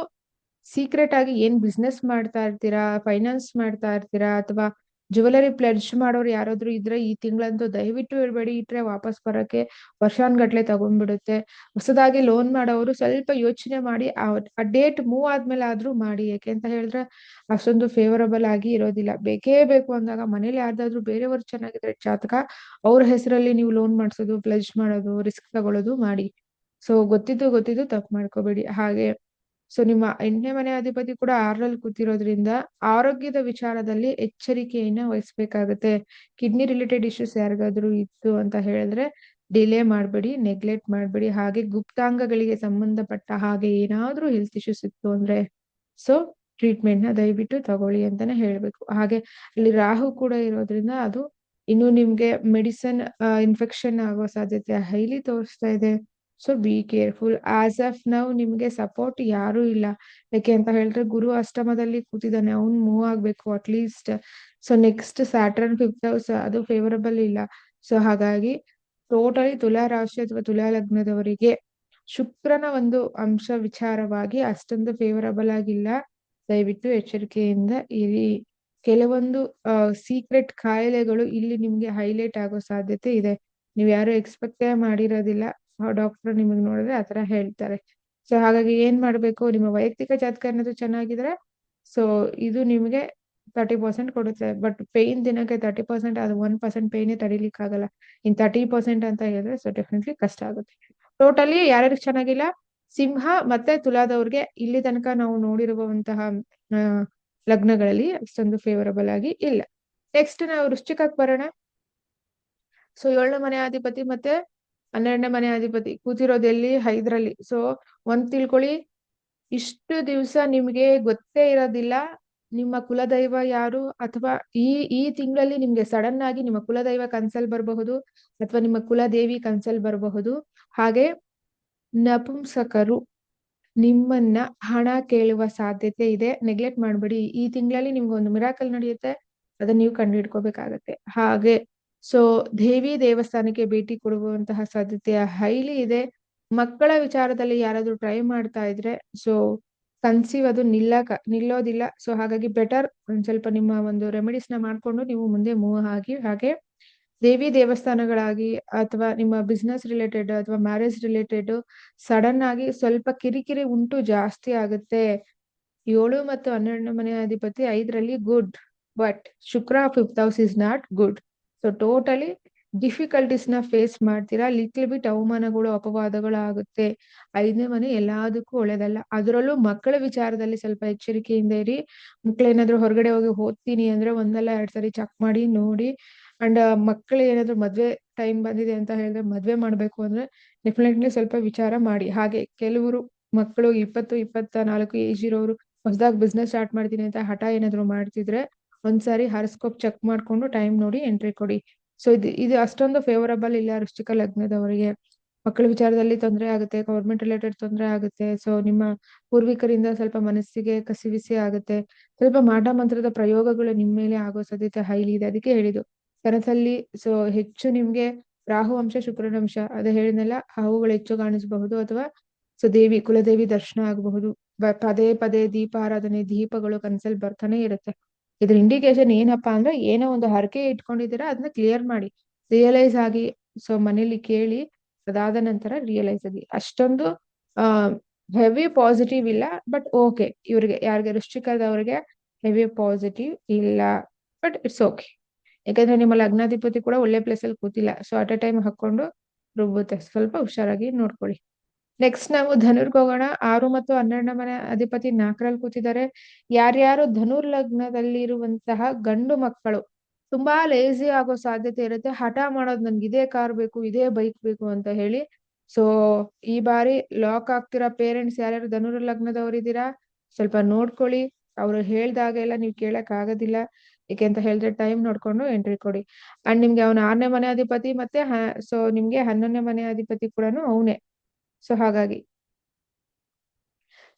ಸೀಕ್ರೆಟ್ ಆಗಿ ಏನ್ ಬಿಸ್ನೆಸ್ ಮಾಡ್ತಾ ಇರ್ತೀರಾ, ಫೈನಾನ್ಸ್ ಮಾಡ್ತಾ ಇರ್ತೀರಾ, ಅಥವಾ ಜ್ಯುವೆಲರಿ ಪ್ಲೆಡ್ಜ್ ಮಾಡೋರು ಯಾರಾದ್ರೂ ಇದ್ರೆ ಈ ತಿಂಗಳಂತೂ ದಯವಿಟ್ಟು ಇರಬೇಡಿ. ಇಟ್ರೆ ವಾಪಸ್ ಬರಕ್ಕೆ ವರ್ಷಾನ್ಗಟ್ಲೆ ತಗೊಂಡ್ಬಿಡುತ್ತೆ. ಹೊಸದಾಗಿ ಲೋನ್ ಮಾಡೋರು ಸ್ವಲ್ಪ ಯೋಚನೆ ಮಾಡಿ ಆ ಡೇಟ್ ಮೂವ್ ಆದ್ಮೇಲೆ ಆದ್ರೂ ಮಾಡಿ. ಯಾಕೆ ಅಂತ ಹೇಳಿದ್ರೆ ಅಷ್ಟೊಂದು ಫೇವರಬಲ್ ಆಗಿ ಇರೋದಿಲ್ಲ. ಬೇಕೇ ಬೇಕು ಅಂದಾಗ ಮನೇಲಿ ಯಾರ್ದಾದ್ರೂ ಬೇರೆಯವ್ರು ಚೆನ್ನಾಗಿದ್ರೆ ಜಾತಕ ಅವ್ರ ಹೆಸರಲ್ಲಿ ನೀವು ಲೋನ್ ಮಾಡ್ಸೋದು, ಪ್ಲೆಡ್ಜ್ ಮಾಡೋದು, ರಿಸ್ಕ್ ತಗೊಳ್ಳೋದು ಮಾಡಿ. ಸೊ ಗೊತ್ತಿದ್ದು ತಪ್ಪು ಮಾಡ್ಕೋಬೇಡಿ. ಹಾಗೆ ಸೊ ನಿಮ್ಮ 8ನೇ ಮನೆ ಅಧಿಪತಿ ಕೂಡ 6ರಲ್ಲಿ ಕೂತಿರೋದ್ರಿಂದ ಆರೋಗ್ಯದ ವಿಚಾರದಲ್ಲಿ ಎಚ್ಚರಿಕೆಯನ್ನ ವಹಿಸ್ಬೇಕಾಗತ್ತೆ. ಕಿಡ್ನಿ ರಿಲೇಟೆಡ್ ಇಶ್ಯೂಸ್ ಯಾರಿಗಾದ್ರೂ ಇತ್ತು ಅಂತ ಹೇಳಿದ್ರೆ ಡಿಲೇ ಮಾಡಬೇಡಿ, ನೆಗ್ಲೆಕ್ಟ್ ಮಾಡಬೇಡಿ. ಹಾಗೆ ಗುಪ್ತಾಂಗಗಳಿಗೆ ಸಂಬಂಧಪಟ್ಟ ಹಾಗೆ ಏನಾದ್ರೂ ಹೆಲ್ತ್ ಇಶ್ಯೂಸ್ ಇತ್ತು ಅಂದ್ರೆ ಸೊ ಟ್ರೀಟ್ಮೆಂಟ್ ನ ದಯವಿಟ್ಟು ತಗೊಳ್ಳಿ ಅಂತಾನೆ ಹೇಳ್ಬೇಕು. ಹಾಗೆ ಅಲ್ಲಿ ರಾಹು ಕೂಡ ಇರೋದ್ರಿಂದ ಅದು ಇನ್ನು ನಿಮ್ಗೆ ಮೆಡಿಸನ್ ಇನ್ಫೆಕ್ಷನ್ ಆಗೋ ಸಾಧ್ಯತೆ ಹೈಲಿ ತೋರಿಸ್ತಾ ಇದೆ. So be careful. As of now ನಿಮ್ಗೆ ಸಪೋರ್ಟ್ ಯಾರು ಇಲ್ಲ. ಯಾಕೆ ಅಂತ ಹೇಳಿದ್ರೆ ಗುರು ಅಷ್ಟಮದಲ್ಲಿ ಕೂತಿದ್ದಾನೆ, ಅವ್ನು ಮೂವ್ ಆಗ್ಬೇಕು at least. So next Saturn 5th house ಅದು ಫೇವರಬಲ್ ಇಲ್ಲ. ಸೊ ಹಾಗಾಗಿ ಟೋಟಲಿ ತುಲಾ ರಾಶಿ ಅಥವಾ ತುಲಾ ಲಗ್ನದವರಿಗೆ ಶುಕ್ರನ ಒಂದು ಅಂಶ ವಿಚಾರವಾಗಿ ಅಷ್ಟೊಂದು ಫೇವರಬಲ್ ಆಗಿಲ್ಲ. ದಯವಿಟ್ಟು ಎಚ್ಚರಿಕೆಯಿಂದ ಇರಿ. ಕೆಲವೊಂದು ಸೀಕ್ರೆಟ್ ಕಾಯಿಲೆಗಳು ಇಲ್ಲಿ ನಿಮ್ಗೆ ಹೈಲೈಟ್ ಆಗೋ ಸಾಧ್ಯತೆ ಇದೆ. ನೀವ್ ಯಾರು ಎಕ್ಸ್ಪೆಕ್ಟೇ ಮಾಡಿರೋದಿಲ್ಲ. ಡಾಕ್ಟರ್ ನಿಮಗೆ ನೋಡಿದ್ರೆ ಆತರ ಹೇಳ್ತಾರೆ. ಸೊ ಹಾಗಾಗಿ ಏನ್ ಮಾಡ್ಬೇಕು, ನಿಮ್ಮ ವೈಯಕ್ತಿಕ ಜಾತಕ ಅನ್ನೋದು ಚೆನ್ನಾಗಿದ್ರೆ ಸೊ ಇದು ನಿಮ್ಗೆ 30% ಕೊಡುತ್ತೆ. ಬಟ್ ಪೇಯ್ನ್ ದಿನಕ್ಕೆ 30%, ಅದು 1% ಪೇಯ್ನೇ ತಡಿಲಿಕ್ಕೆ ಆಗಲ್ಲ. ಇನ್ 30% ಅಂತ ಹೇಳಿದ್ರೆ ಸೊ ಡೆಫಿನೆಟ್ಲಿ ಕಷ್ಟ ಆಗುತ್ತೆ. ಟೋಟಲಿ ಯಾರ್ಯಾರಿಗೆ ಚೆನ್ನಾಗಿಲ್ಲ, ಸಿಂಹ ಮತ್ತೆ ತುಲಾದವ್ರಿಗೆ ಇಲ್ಲಿ ತನಕ ನಾವು ನೋಡಿರುವಂತಹ ಲಗ್ನಗಳಲ್ಲಿ ಅಷ್ಟೊಂದು ಫೇವರಬಲ್ ಆಗಿ ಇಲ್ಲ. ನೆಕ್ಸ್ಟ್ ನಾವು ವೃಶ್ಚಿಕಕ್ಕೆ ಬರೋಣ. ಸೊ 7ನೇ ಮನೆ ಅಧಿಪತಿ ಮತ್ತೆ 12ನೇ ಮನೆ ಅಧಿಪತಿ ಕೂತಿರೋದು ಎಲ್ಲಿ, 5ರಲ್ಲಿ. ಸೊ ಒಂದ್ ತಿಳ್ಕೊಳ್ಳಿ, ಇಷ್ಟು ದಿವಸ ನಿಮ್ಗೆ ಗೊತ್ತೇ ಇರೋದಿಲ್ಲ ನಿಮ್ಮ ಕುಲದೈವ ಯಾರು, ಅಥವಾ ಈ ತಿಂಗಳಲ್ಲಿ ನಿಮ್ಗೆ ಸಡನ್ ಆಗಿ ನಿಮ್ಮ ಕುಲದೈವ ಕನ್ಸಲ್ ಬರಬಹುದು ಅಥವಾ ನಿಮ್ಮ ಕುಲದೇವಿ ಕನ್ಸಲ್ ಬರಬಹುದು. ಹಾಗೆ ನಪುಂಸಕರು ನಿಮ್ಮನ್ನ ಹಣ ಕೇಳುವ ಸಾಧ್ಯತೆ ಇದೆ. ನೆಗ್ಲೆಕ್ಟ್ ಮಾಡ್ಬೇಡಿ. ಈ ತಿಂಗಳಲ್ಲಿ ನಿಮ್ಗೆ ಒಂದು ಮಿರಾಕಲ್ ನಡೆಯುತ್ತೆ, ಅದನ್ನ ನೀವು ಕಂಡುಹಿಡ್ಕೋಬೇಕಾಗತ್ತೆ. ಹಾಗೆ ಸೊ ದೇವಿ ದೇವಸ್ಥಾನಕ್ಕೆ ಭೇಟಿ ಕೊಡುವಂತಹ ಸಾಧ್ಯತೆ ಹೈಲಿ ಇದೆ. ಮಕ್ಕಳ ವಿಚಾರದಲ್ಲಿ ಯಾರಾದ್ರೂ ಟ್ರೈ ಮಾಡ್ತಾ ಇದ್ರೆ ಸೊ ಕನ್ಸೀವ್ ಅದು ನಿಲ್ಲೋದಿಲ್ಲ. ಸೊ ಹಾಗಾಗಿ ಬೆಟರ್ ಒಂದ್ ಸ್ವಲ್ಪ ನಿಮ್ಮ ಒಂದು ರೆಮಿಡೀಸ್ ನ ಮಾಡ್ಕೊಂಡು ನೀವು ಮುಂದೆ ಮೂವ್ ಆಗಿ. ಹಾಗೆ ದೇವಿ ದೇವಸ್ಥಾನಗಳಾಗಿ ಅಥವಾ ನಿಮ್ಮ ಬಿಸ್ನೆಸ್ ರಿಲೇಟೆಡ್ ಅಥವಾ ಮ್ಯಾರೇಜ್ ರಿಲೇಟೆಡ್ ಸಡನ್ ಆಗಿ ಸ್ವಲ್ಪ ಕಿರಿಕಿರಿ ಉಂಟು ಜಾಸ್ತಿ ಆಗುತ್ತೆ. 7 ಮತ್ತು 12 ಮನೆ ಅಧಿಪತಿ 5ರಲ್ಲಿ good, but Shukra 5th house is not good. So totally difficulties ನ ಫೇಸ್ ಮಾಡ್ತೀರಾ. ಲಿಟ್ಲ್ ಬಿಟ್ ಅವಮಾನಗಳು ಅಪವಾದಗಳು ಆಗುತ್ತೆ. 5ನೇ ಮನೆ ಎಲ್ಲದಕ್ಕೂ ಒಳ್ಳೇದಲ್ಲ. ಅದರಲ್ಲೂ ಮಕ್ಕಳ ವಿಚಾರದಲ್ಲಿ ಸ್ವಲ್ಪ ಎಚ್ಚರಿಕೆಯಿಂದ ಇರಿ. ಮಕ್ಳೇನಾದ್ರೂ ಹೊರಗಡೆ ಹೋಗಿ ಓದ್ತೀನಿ ಅಂದ್ರೆ ಒಂದಲ್ಲ 2 ಸರಿ ಚೆಕ್ ಮಾಡಿ ನೋಡಿ. ಅಂಡ್ ಮಕ್ಕಳು ಏನಾದ್ರು ಮದ್ವೆ ಟೈಮ್ ಬಂದಿದೆ ಅಂತ ಹೇಳಿದ್ರೆ ಮದ್ವೆ ಮಾಡ್ಬೇಕು ಅಂದ್ರೆ ಡೆಫಿನೆಟ್ಲಿ ಸ್ವಲ್ಪ ವಿಚಾರ ಮಾಡಿ. ಹಾಗೆ ಕೆಲವರು ಮಕ್ಕಳು 20-24 ಏಜ್ ಇರೋರು ಹೊಸದಾಗಿ ಬಿಸ್ನೆಸ್ ಸ್ಟಾರ್ಟ್ ಮಾಡ್ತೀನಿ ಅಂತ ಹಠ ಏನಾದ್ರು ಮಾಡ್ತಿದ್ರೆ ಒಂದ್ಸಾರಿ ಹಾರಸ್ಕೋಪ್ ಚೆಕ್ ಮಾಡ್ಕೊಂಡು ಟೈಮ್ ನೋಡಿ ಎಂಟ್ರಿ ಕೊಡಿ. ಸೊ ಇದು ಅಷ್ಟೊಂದು ಫೇವರಬಲ್ ಇಲ್ಲ ವೃಶ್ಚಿಕ ಲಗ್ನದವರಿಗೆ. ಮಕ್ಕಳ ವಿಚಾರದಲ್ಲಿ ತೊಂದರೆ ಆಗುತ್ತೆ, ಗವರ್ಮೆಂಟ್ ರಿಲೇಟೆಡ್ ತೊಂದರೆ ಆಗುತ್ತೆ. ಸೊ ನಿಮ್ಮ ಪೂರ್ವಿಕರಿಂದ ಸ್ವಲ್ಪ ಮನಸ್ಸಿಗೆ ಕಸಿವಿಸಿ ಆಗುತ್ತೆ. ಸ್ವಲ್ಪ ಮಾಟ ಮಂತ್ರದ ಪ್ರಯೋಗಗಳು ನಿಮ್ಮ ಮೇಲೆ ಆಗೋ ಸಾಧ್ಯತೆ ಹೈಲಿ ಇದೆ. ಅದಕ್ಕೆ ಹೇಳಿದ್ದು ಕನಸಲ್ಲಿ ಸೊ ಹೆಚ್ಚು ನಿಮ್ಗೆ ರಾಹು ಅಂಶ ಶುಕ್ರನ ಅಂಶ ಅದೇ ಹೇಳಿದ್ನೆಲ್ಲ ಹಾವುಗಳು ಹೆಚ್ಚು ಕಾಣಿಸಬಹುದು, ಅಥವಾ ಸೊ ಕುಲದೇವಿ ದರ್ಶನ ಆಗಬಹುದು. ಪದೇ ಪದೇ ದೀಪಾರಾಧನೆ ದೀಪಗಳು ಕನಸಲ್ಲಿ ಬರ್ತಾನೆ ಇರುತ್ತೆ. ಇದ್ರ ಇಂಡಿಕೇಶನ್ ಏನಪ್ಪಾ ಅಂದ್ರೆ ಏನೋ ಒಂದು ಹರಕೆ ಇಟ್ಕೊಂಡಿದ್ದೀರಾ ಅದನ್ನ ಕ್ಲಿಯರ್ ಮಾಡಿ, ರಿಯಲೈಸ್ ಆಗಿ. ಸೊ ಮನೇಲಿ ಕೇಳಿ ಅದಾದ ನಂತರ ರಿಯಲೈಸ್ ಆಗಿ. ಅಷ್ಟೊಂದು ಆ ಹೆವಿ ಪಾಸಿಟಿವ್ ಇಲ್ಲ, ಬಟ್ ಓಕೆ. ಇವ್ರಿಗೆ ಯಾರಿಗೆ ವೃಶ್ಚಿಕದವ್ರಿಗೆ ಹೆವಿ ಪಾಸಿಟಿವ್ ಇಲ್ಲ, ಬಟ್ ಇಟ್ಸ್ ಓಕೆ. ಯಾಕಂದ್ರೆ ನಿಮ್ಮ ಲಗ್ನಾಧಿಪತಿ ಕೂಡ ಒಳ್ಳೆ ಪ್ಲೇಸ್ ಅಲ್ಲಿ ಕೂತಿಲ್ಲ. ಸೊ ಅಟ್ ಎ ಟೈಮ್ ಹಾಕೊಂಡು ರುಬ್ಬುತ್ತೆ. ಸ್ವಲ್ಪ ಹುಷಾರಾಗಿ ನೋಡ್ಕೊಳ್ಳಿ. ನೆಕ್ಸ್ಟ್ ನಾವು ಧನುರ್ಗೆ ಹೋಗೋಣ. 6 ಮತ್ತು 12ನೇ ಮನೆ ಅಧಿಪತಿ 4ರಲ್ಲಿ ಕೂತಿದ್ದಾರೆ. ಯಾರ್ಯಾರು ಧನುರ್ ಲಗ್ನದಲ್ಲಿ ಇರುವಂತಹ ಗಂಡು ಮಕ್ಕಳು ತುಂಬಾ ಲೇಜಿ ಆಗೋ ಸಾಧ್ಯತೆ ಇರುತ್ತೆ. ಹಠ ಮಾಡೋದು ನನ್ಗೆ ಇದೇ ಕಾರ್ ಬೇಕು, ಇದೇ ಬೈಕ್ ಬೇಕು ಅಂತ ಹೇಳಿ. ಸೊ ಈ ಬಾರಿ ಲಾಕ್ ಆಗ್ತಿರೋ ಪೇರೆಂಟ್ಸ್ ಯಾರ್ಯಾರು ಧನುರ್ ಲಗ್ನದವರಿದ್ದೀರಾ ಸ್ವಲ್ಪ ನೋಡ್ಕೊಳ್ಳಿ. ಅವ್ರು ಹೇಳ್ದಾಗೆಲ್ಲ ನೀವು ಕೇಳಕ್ ಆಗೋದಿಲ್ಲ. ಏಕೆ ಅಂತ ಹೇಳಿದ್ರೆ ಟೈಮ್ ನೋಡ್ಕೊಂಡು ಎಂಟ್ರಿ ಕೊಡಿ. ಅಂಡ್ ನಿಮ್ಗೆ ಅವನ 6ನೇ ಮನೆ ಅಧಿಪತಿ ಮತ್ತೆ ಸೊ ನಿಮ್ಗೆ 11ನೇ ಮನೆ ಅಧಿಪತಿ ಕೂಡ ಅವನೇ. ಸೊ ಹಾಗಾಗಿ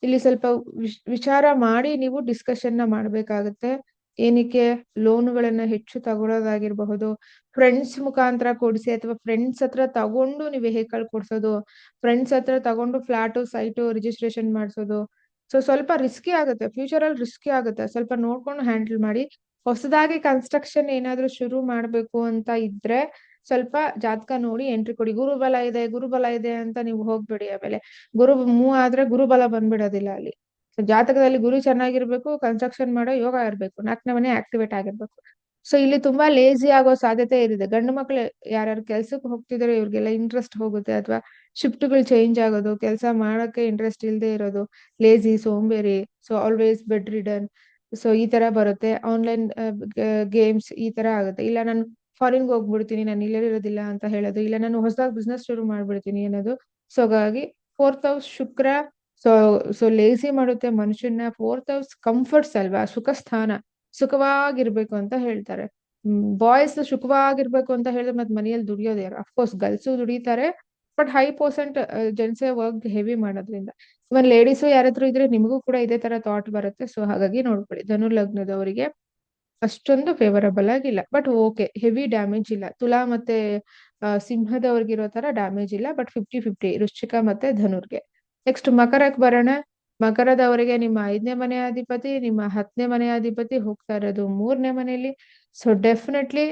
ಇಲ್ಲಿ ಸ್ವಲ್ಪ ವಿಚಾರ ಮಾಡಿ ನೀವು ಡಿಸ್ಕಷನ್ ನ ಮಾಡ್ಬೇಕಾಗತ್ತೆ. ಏನಕ್ಕೆ ಲೋನ್ಗಳನ್ನ ಹೆಚ್ಚು ತಗೊಳ್ಳೋದಾಗಿರ್ಬಹುದು, ಫ್ರೆಂಡ್ಸ್ ಮುಖಾಂತರ ಕೊಡಿಸಿ ಅಥವಾ ಫ್ರೆಂಡ್ಸ್ ಹತ್ರ ತಗೊಂಡು ನೀವು ವೆಹಿಕಲ್ ಕೊಡ್ಸೋದು, ಫ್ರೆಂಡ್ಸ್ ಹತ್ರ ತಗೊಂಡು ಫ್ಲಾಟು ಸೈಟು ರಿಜಿಸ್ಟ್ರೇಷನ್ ಮಾಡಿಸೋದು. ಸೊ ಸ್ವಲ್ಪ ರಿಸ್ಕಿ ಆಗುತ್ತೆ, ಫ್ಯೂಚರ್ ಅಲ್ಲಿ ರಿಸ್ಕಿ ಆಗುತ್ತೆ. ಸ್ವಲ್ಪ ನೋಡ್ಕೊಂಡು ಹ್ಯಾಂಡಲ್ ಮಾಡಿ. ಹೊಸದಾಗಿ ಕನ್ಸ್ಟ್ರಕ್ಷನ್ ಏನಾದ್ರೂ ಶುರು ಮಾಡ್ಬೇಕು ಅಂತ ಇದ್ರೆ ಸ್ವಲ್ಪ ಜಾತಕ ನೋಡಿ ಎಂಟ್ರಿ ಕೊಡಿ. ಗುರುಬಲ ಇದೆ ಅಂತ ನೀವು ಹೋಗ್ಬೇಡಿ. ಆಮೇಲೆ ಗುರು ಮೂವ್ ಆದ್ರೆ ಗುರುಬಲ ಬಂದ್ಬಿಡೋದಿಲ್ಲ ಅಲ್ಲಿ. ಸೊ ಜಾತಕದಲ್ಲಿ ಗುರು ಚೆನ್ನಾಗಿರ್ಬೇಕು, ಕನ್ಸ್ಟ್ರಕ್ಷನ್ ಮಾಡೋ ಯೋಗ ಇರ್ಬೇಕು, 4ನೇ ಮನೆ ಆಕ್ಟಿವೇಟ್ ಆಗಿರ್ಬೇಕು. ಸೊ ಇಲ್ಲಿ ತುಂಬಾ ಲೇಜಿ ಆಗೋ ಸಾಧ್ಯತೆ ಇರಿದೆ. ಗಂಡು ಮಕ್ಳು ಯಾರ್ಯಾರು ಕೆಲ್ಸಕ್ಕೆ ಹೋಗ್ತಿದಾರೆ ಇವ್ರಿಗೆಲ್ಲ ಇಂಟ್ರೆಸ್ಟ್ ಹೋಗುತ್ತೆ, ಅಥವಾ ಶಿಫ್ಟ್ಗಳು ಚೇಂಜ್ ಆಗೋದು, ಕೆಲಸ ಮಾಡಕ್ಕೆ ಇಂಟ್ರೆಸ್ಟ್ ಇಲ್ಲದೆ ಇರೋದು, ಲೇಜಿ ಸೋಂಬೇರಿ, so always bed ridden. So ಈ ತರ ಬರುತ್ತೆ. ಆನ್ಲೈನ್ ಗೇಮ್ಸ್ ಈ ತರ ಆಗುತ್ತೆ. ಇಲ್ಲ ನಾನು ಫಾರಿನ್ಗೆ ಹೋಗ್ಬಿಡ್ತೀನಿ, ನಾನು ಇಲ್ಲೇ ಇರೋದಿಲ್ಲ ಅಂತ ಹೇಳೋದು, ಇಲ್ಲ ನಾನು ಹೊಸದಾಗಿ ಬಿಸ್ನೆಸ್ ಶುರು ಮಾಡ್ಬಿಡ್ತೀನಿ ಅನ್ನೋದು. ಸೊ ಹಾಗಾಗಿ 4th ಹೌಸ್ ಶುಕ್ರ ಸೊ ಸೊ ಲೇಸಿ ಮಾಡುತ್ತೆ ಮನುಷ್ಯನ. 4th ಹೌಸ್ ಕಂಫರ್ಟ್ಸ್ ಅಲ್ವಾ, ಸುಖ ಸ್ಥಾನ, ಸುಖವಾಗಿರ್ಬೇಕು ಅಂತ ಹೇಳ್ತಾರೆ. ಬಾಯ್ಸ್ ಸುಖವಾಗಿರ್ಬೇಕು ಅಂತ ಹೇಳಿದ್ರೆ ಮತ್ತೆ ಮನೆಯಲ್ಲಿ ದುಡಿಯೋದು ಯಾರು? ಅಫ್ಕೋರ್ಸ್ ಗರ್ಲ್ಸು ದುಡಿತಾರೆ, ಬಟ್ ಹೈ ಪರ್ಸೆಂಟ್ ಜೆಂಟ್ಸೇ ವರ್ಕ್ ಹೆವಿ ಮಾಡೋದ್ರಿಂದ. ಇವನ್ ಲೇಡೀಸು ಯಾರಾದ್ರೂ ಇದ್ರೆ ನಿಮಗೂ ಕೂಡ ಇದೇ ತರ ಥಾಟ್ ಬರುತ್ತೆ. ಸೊ ಹಾಗಾಗಿ ನೋಡ್ಕೊಳ್ಳಿ. ಧನು ಲಗ್ನದವರಿಗೆ ಅಷ್ಟೊಂದು ಫೇವರಬಲ್ ಆಗಿಲ್ಲ, ಬಟ್ ಓಕೆ. ಹೆವಿ ಡ್ಯಾಮೇಜ್ ಇಲ್ಲ. ತುಲಾ ಮತ್ತೆ ಸಿಂಹದವ್ರಿಗಿರೋ ತರ ಡ್ಯಾಮೇಜ್ ಇಲ್ಲ, ಬಟ್ 50-50 ವೃಶ್ಚಿಕ ಮತ್ತೆ ಧನುರ್ಗೆ. ನೆಕ್ಸ್ಟ್ ಮಕರಕ್ಕೆ ಬರೋಣ. ಮಕರದವರಿಗೆ ನಿಮ್ಮ 5ನೇ ಮನೆ ಅಧಿಪತಿ, ನಿಮ್ಮ 10ನೇ ಮನೆ ಅಧಿಪತಿ ಹೋಗ್ತಾ ಇರೋದು 3ನೇ ಮನೆಯಲ್ಲಿ. ಸೊ ಡೆಫಿನೆಟ್ಲಿ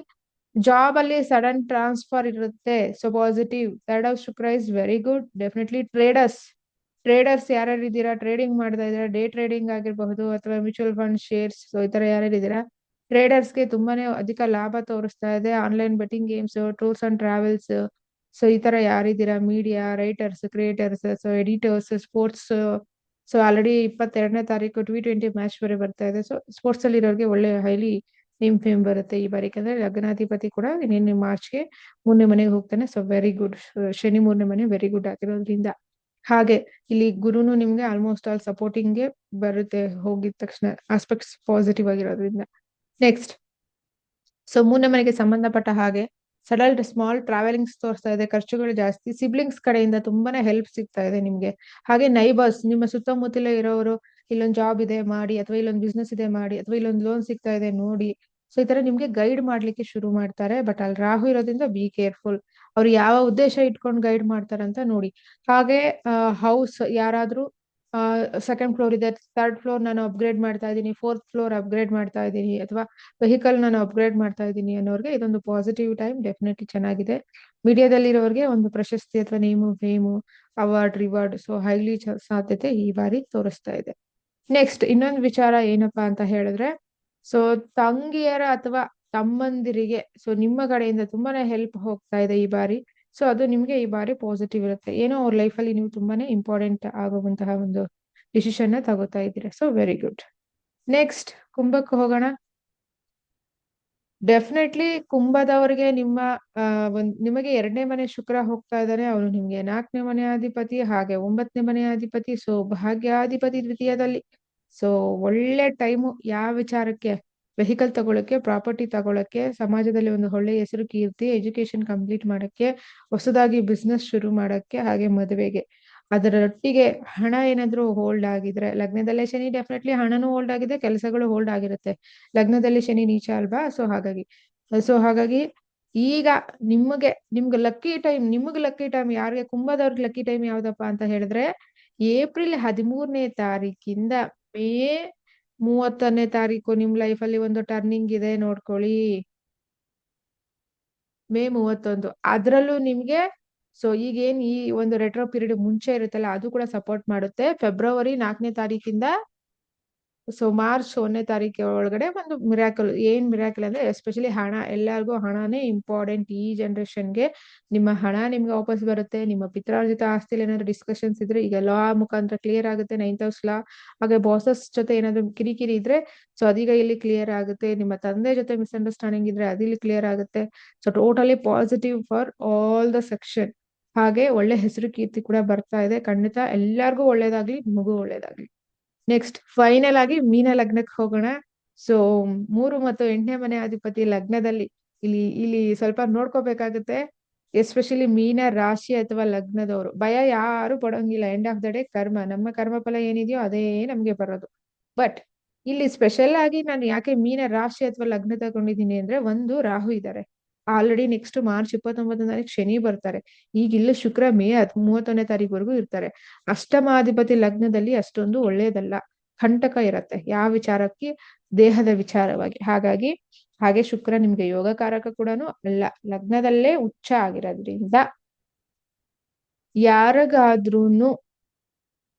ಜಾಬ್ ಅಲ್ಲಿ ಸಡನ್ ಟ್ರಾನ್ಸ್ಫರ್ ಇರುತ್ತೆ. So positive. 3rd house Shukra is very good. Definitely traders ಯಾರ್ಯಾರು ಇದ್ದೀರಾ, ಟ್ರೇಡಿಂಗ್ ಮಾಡ್ತಾ ಇದ್ದೀರಾ, ಡೇ ಟ್ರೇಡಿಂಗ್ ಆಗಿರಬಹುದು ಅಥವಾ ಮ್ಯೂಚುವಲ್ ಫಂಡ್ ಶೇರ್ಸ್, ಸೊ ಈ ತರ ಯಾರ್ಯಾರು ಇದ್ದೀರಾ ಟ್ರೇಡರ್ಸ್ಗೆ ತುಂಬಾನೇ ಅಧಿಕ ಲಾಭ ತೋರಿಸ್ತಾ ಇದೆ. Online betting games, tours and travels, so ಈ ತರ ಯಾರಿದ್ದೀರಾ, media, writers, creators, so editors, sports. So already 22ನೇ ತಾರೀಕು T20 ಮ್ಯಾಚ್ ಬೇರೆ ಬರ್ತಾ ಇದೆ. ಸೊ ಸ್ಪೋರ್ಟ್ಸ್ ಅಲ್ಲಿ ಇರೋರಿಗೆ ಒಳ್ಳೆ ಹೈಲಿ ನೇಮ್ ಫೇಮ್ ಬರುತ್ತೆ ಈ ಬಾರಿ. ಯಾಕಂದ್ರೆ ಲಗ್ನಾಧಿಪತಿ ಕೂಡ ನಿನ್ನೆ ಮಾರ್ಚ್ಗೆ 3ನೇ ಮನೆಗೆ ಹೋಗ್ತಾನೆ. So very good. ಶನಿ 3ನೇ ಮನೆ ವೆರಿ ಗುಡ್ ಆಗಿರೋದ್ರಿಂದ. ಹಾಗೆ ಇಲ್ಲಿ ಗುರುನು ನಿಮ್ಗೆ ಆಲ್ಮೋಸ್ಟ್ ಆಲ್ ಸಪೋರ್ಟಿಂಗ್ಗೆ ಬರುತ್ತೆ ಹೋಗಿದ ತಕ್ಷಣ, ಆಸ್ಪೆಕ್ಟ್ಸ್ ಪಾಸಿಟಿವ್ ಆಗಿರೋದ್ರಿಂದ. ನೆಕ್ಸ್ಟ್ ಸೊ 3ನೇ ಮನೆಗೆ ಸಂಬಂಧಪಟ್ಟ ಹಾಗೆ ಸಡಲ್ ಸ್ಮಾಲ್ ಟ್ರಾವೆಲಿಂಗ್ಸ್ ತೋರಿಸ್ತಾ ಇದೆ. ಖರ್ಚುಗಳು ಜಾಸ್ತಿ. ಸಿಬ್ಲಿಂಗ್ಸ್ ಕಡೆಯಿಂದ ತುಂಬಾನೇ ಹೆಲ್ಪ್ ಸಿಗ್ತಾ ಇದೆ ನಿಮ್ಗೆ. ಹಾಗೆ ನೈಬರ್ಸ್, ನಿಮ್ಮ ಸುತ್ತಮುತ್ತಲೇ ಇರೋರು, ಇಲ್ಲೊಂದು ಜಾಬ್ ಇದೆ ಮಾಡಿ, ಅಥವಾ ಇಲ್ಲೊಂದು ಬಿಸ್ನೆಸ್ ಇದೆ ಮಾಡಿ, ಅಥವಾ ಇಲ್ಲೊಂದು ಲೋನ್ ಸಿಗ್ತಾ ಇದೆ ನೋಡಿ. ಸೊ ಈ ತರ ನಿಮ್ಗೆ ಗೈಡ್ ಮಾಡ್ಲಿಕ್ಕೆ ಶುರು ಮಾಡ್ತಾರೆ. ಬಟ್ ಅಲ್ಲಿ ರಾಹು ಇರೋದ್ರಿಂದ ಬಿ ಕೇರ್ಫುಲ್. ಅವ್ರು ಯಾವ ಉದ್ದೇಶ ಇಟ್ಕೊಂಡು ಗೈಡ್ ಮಾಡ್ತಾರಂತ ನೋಡಿ. ಹಾಗೆ ಹೌಸ್ ಯಾರಾದ್ರೂ ಸೆಕೆಂಡ್ ಫ್ಲೋರ್ ಇದೆ, ಥರ್ಡ್ ಫ್ಲೋರ್ ನಾನು ಅಪ್ಗ್ರೇಡ್ ಮಾಡ್ತಾ ಇದ್ದೀನಿ, ಫೋರ್ತ್ ಫ್ಲೋರ್ ಅಪ್ಗ್ರೇಡ್ ಮಾಡ್ತಾ ಇದ್ದೀನಿ, ಅಥವಾ ವೆಹಿಕಲ್ ನಾನು ಅಪ್ಗ್ರೇಡ್ ಮಾಡ್ತಾ ಇದ್ದೀನಿ ಅನ್ನೋರಿಗೆ ಇದೊಂದು ಪಾಸಿಟಿವ್ ಟೈಮ್, ಡೆಫಿನೆಟ್ಲಿ ಚೆನ್ನಾಗಿದೆ. ಮೀಡಿಯಾದಲ್ಲಿರೋರಿಗೆ ಒಂದು ಪ್ರಶಸ್ತಿ ಅಥವಾ name fame, award reward, so highly ಸಾಧ್ಯತೆ ಈ ಬಾರಿ ತೋರಿಸ್ತಾ ಇದೆ. ನೆಕ್ಸ್ಟ್ ಇನ್ನೊಂದು ವಿಚಾರ ಏನಪ್ಪಾ ಅಂತ ಹೇಳಿದ್ರೆ, ಸೊ ತಂಗಿಯರ ಅಥವಾ ತಮ್ಮಂದಿರಿಗೆ ಸೊ ನಿಮ್ಮ ಕಡೆಯಿಂದ ತುಂಬಾನೇ ಹೆಲ್ಪ್ ಹೋಗ್ತಾ ಇದೆ ಈ ಬಾರಿ. ಸೊ ಅದು ನಿಮ್ಗೆ ಈ ಬಾರಿ ಪಾಸಿಟಿವ್ ಇರುತ್ತೆ. ಏನೋ ಅವ್ರ ಲೈಫಲ್ಲಿ ನೀವು ತುಂಬಾನೇ ಇಂಪಾರ್ಟೆಂಟ್ ಆಗುವಂತಹ ಒಂದು ಡಿಸಿಷನ್ ನ ತಗೋತಾ ಇದ್ದೀರಾ. So very good. ನೆಕ್ಸ್ಟ್ ಕುಂಭಕ್ಕೆ ಹೋಗೋಣ. ಡೆಫಿನೆಟ್ಲಿ ಕುಂಭದವರಿಗೆ ನಿಮಗೆ 2ನೇ ಮನೆ ಶುಕ್ರ ಹೋಗ್ತಾ ಇದ್ದಾನೆ. ಅವನು ನಿಮ್ಗೆ 4ನೇ ಮನೆ ಅಧಿಪತಿ, ಹಾಗೆ 9ನೇ ಮನೆ ಅಧಿಪತಿ, ಸೊ ಭಾಗ್ಯಾಧಿಪತಿ ದ್ವಿತೀಯದಲ್ಲಿ. ಸೊ ಒಳ್ಳೆ ಟೈಮು ಯಾವ ವಿಚಾರಕ್ಕೆ, ವೆಹಿಕಲ್ ತಗೊಳಕ್ಕೆ, ಪ್ರಾಪರ್ಟಿ ತಗೊಳಕ್ಕೆ, ಸಮಾಜದಲ್ಲಿ ಒಂದು ಒಳ್ಳೆ ಹೆಸರು ಕೀರ್ತಿ, ಎಜುಕೇಶನ್ ಕಂಪ್ಲೀಟ್ ಮಾಡಕ್ಕೆ, ಹೊಸದಾಗಿ ಬಿಸ್ನೆಸ್ ಶುರು ಮಾಡಕ್ಕೆ, ಹಾಗೆ ಮದುವೆಗೆ. ಅದರೊಟ್ಟಿಗೆ ಹಣ ಏನಾದ್ರೂ ಹೋಲ್ಡ್ ಆಗಿದ್ರೆ, ಲಗ್ನದಲ್ಲೇ ಶನಿ, ಡೆಫಿನೆಟ್ಲಿ ಹಣನೂ ಹೋಲ್ಡ್ ಆಗಿದೆ, ಕೆಲಸಗಳು ಹೋಲ್ಡ್ ಆಗಿರುತ್ತೆ. ಲಗ್ನದಲ್ಲಿ ಶನಿ ನೀಚ ಅಲ್ವಾ, ಸೊ ಹಾಗಾಗಿ ಈಗ ನಿಮ್ಗೆ ಲಕ್ಕಿ ಟೈಮ್ ಯಾರಿಗೆ ಕುಂಭದವ್ರಿಗೆ ಲಕ್ಕಿ ಟೈಮ್ ಯಾವ್ದಪ್ಪ ಅಂತ ಹೇಳಿದ್ರೆ, ಏಪ್ರಿಲ್ 13ನೇ ತಾರೀಕಿಂದ ಮೇ 30ನೇ ತಾರೀಕು ನಿಮ್ ಲೈಫಲ್ಲಿ ಒಂದು ಟರ್ನಿಂಗ್ ಇದೆ ನೋಡ್ಕೊಳ್ಳಿ. ಮೇ 31 ಅದ್ರಲ್ಲೂ ನಿಮ್ಗೆ ಸೊ ಈಗೇನ್ ಈ ಒಂದು ರೆಟ್ರೋ ಪೀರಿಯಡ್ ಮುಂಚೆ ಇರುತ್ತಲ್ಲ, ಅದು ಕೂಡ ಸಪೋರ್ಟ್ ಮಾಡುತ್ತೆ. ಫೆಬ್ರವರಿ 4ನೇ ತಾರೀಕಿಂದ ಸೊ ಮಾರ್ಚ್ 1ನೇ ತಾರೀಕು ಒಳಗಡೆ ಒಂದು ಮಿರಾಕಲ್. ಏನ್ ಮಿರಾಕಲ್ ಅಂದ್ರೆ, ಎಸ್ಪೆಷಲಿ ಹಣ, ಎಲ್ಲರಿಗೂ ಹಣನೇ ಇಂಪಾರ್ಟೆಂಟ್ ಈ ಜನರೇಷನ್ಗೆ. ನಿಮ್ಮ ಹಣ ನಿಮ್ಗೆ ವಾಪಸ್ ಬರುತ್ತೆ. ನಿಮ್ಮ ಪಿತ್ರಾರ್ಜಿತ ಆಸ್ತಿಯಲ್ಲಿ ಏನಾದ್ರು ಡಿಸ್ಕಷನ್ಸ್ ಇದ್ರೆ ಈಗ ಲಾ ಮುಖಾಂತರ ಕ್ಲಿಯರ್ ಆಗುತ್ತೆ, 9th ಹೌಸ್ ಲಾ. ಹಾಗೆ ಬಾಸಸ್ ಜೊತೆ ಏನಾದ್ರು ಕಿರಿಕಿರಿ ಇದ್ರೆ ಸೊ ಅದೀಗ ಇಲ್ಲಿ ಕ್ಲಿಯರ್ ಆಗುತ್ತೆ. ನಿಮ್ಮ ತಂದೆ ಜೊತೆ ಮಿಸ್ಅಂಡರ್ಸ್ಟ್ಯಾಂಡಿಂಗ್ ಇದ್ರೆ ಅದಿಲ್ಲಿ ಕ್ಲಿಯರ್ ಆಗುತ್ತೆ. So totally positive for all the section. ಹಾಗೆ ಒಳ್ಳೆ ಹೆಸರು ಕೀರ್ತಿ ಕೂಡ ಬರ್ತಾ ಇದೆ. ಖಂಡಿತ ಎಲ್ಲರಿಗೂ ಒಳ್ಳೇದಾಗ್ಲಿ, ನಿಮಗೂ ಒಳ್ಳೇದಾಗ್ಲಿ. ನೆಕ್ಸ್ಟ್ ಫೈನಲ್ ಆಗಿ ಮೀನ ಲಗ್ನಕ್ಕೆ ಹೋಗೋಣ. ಸೊ 3 ಮತ್ತು 8ನೇ ಮನೆ ಅಧಿಪತಿ ಲಗ್ನದಲ್ಲಿ, ಇಲ್ಲಿ ಸ್ವಲ್ಪ ನೋಡ್ಕೋಬೇಕಾಗುತ್ತೆ. ಎಸ್ಪೆಷಲಿ ಮೀನ ರಾಶಿ ಅಥವಾ ಲಗ್ನದವರು ಭಯ ಯಾರು ಪಡೋಂಗಿಲ್ಲ. ಎಂಡ್ ಆಫ್ ದ ಡೇ ಕರ್ಮ, ನಮ್ಮ ಕರ್ಮಫಲ ಏನಿದೆಯೋ ಅದೇ ನಮ್ಗೆ ಬರೋದು. ಬಟ್ ಇಲ್ಲಿ ಸ್ಪೆಷಲ್ ಆಗಿ ನಾನು ಯಾಕೆ ಮೀನ ರಾಶಿ ಅಥವಾ ಲಗ್ನ ತಗೊಂಡಿದ್ದೀನಿ ಅಂದ್ರೆ, ಒಂದು ರಾಹು ಇದ್ದಾರೆ ಆಲ್ರೆಡಿ. ನೆಕ್ಸ್ಟ್ ಮಾರ್ಚ್ 29ನೇ ತಾರೀಕು ಶನಿ ಬರ್ತಾರೆ. ಈಗ ಇಲ್ಲ ಶುಕ್ರ ಮೇ 31ನೇ ತಾರೀಕುವರೆಗೂ ಇರ್ತಾರೆ. ಅಷ್ಟಮಾಧಿಪತಿ ಲಗ್ನದಲ್ಲಿ ಅಷ್ಟೊಂದು ಒಳ್ಳೇದಲ್ಲ, ಕಂಟಕ ಇರತ್ತೆ ಯಾವ ವಿಚಾರಕ್ಕೆ, ದೇಹದ ವಿಚಾರವಾಗಿ. ಹಾಗೆ ಶುಕ್ರ ನಿಮ್ಗೆ ಯೋಗಕಾರಕ ಕೂಡ ಅಲ್ಲ, ಲಗ್ನದಲ್ಲೇ ಉಚ್ಚ ಆಗಿರೋದ್ರಿಂದ ಯಾರಿಗಾದ್ರೂನು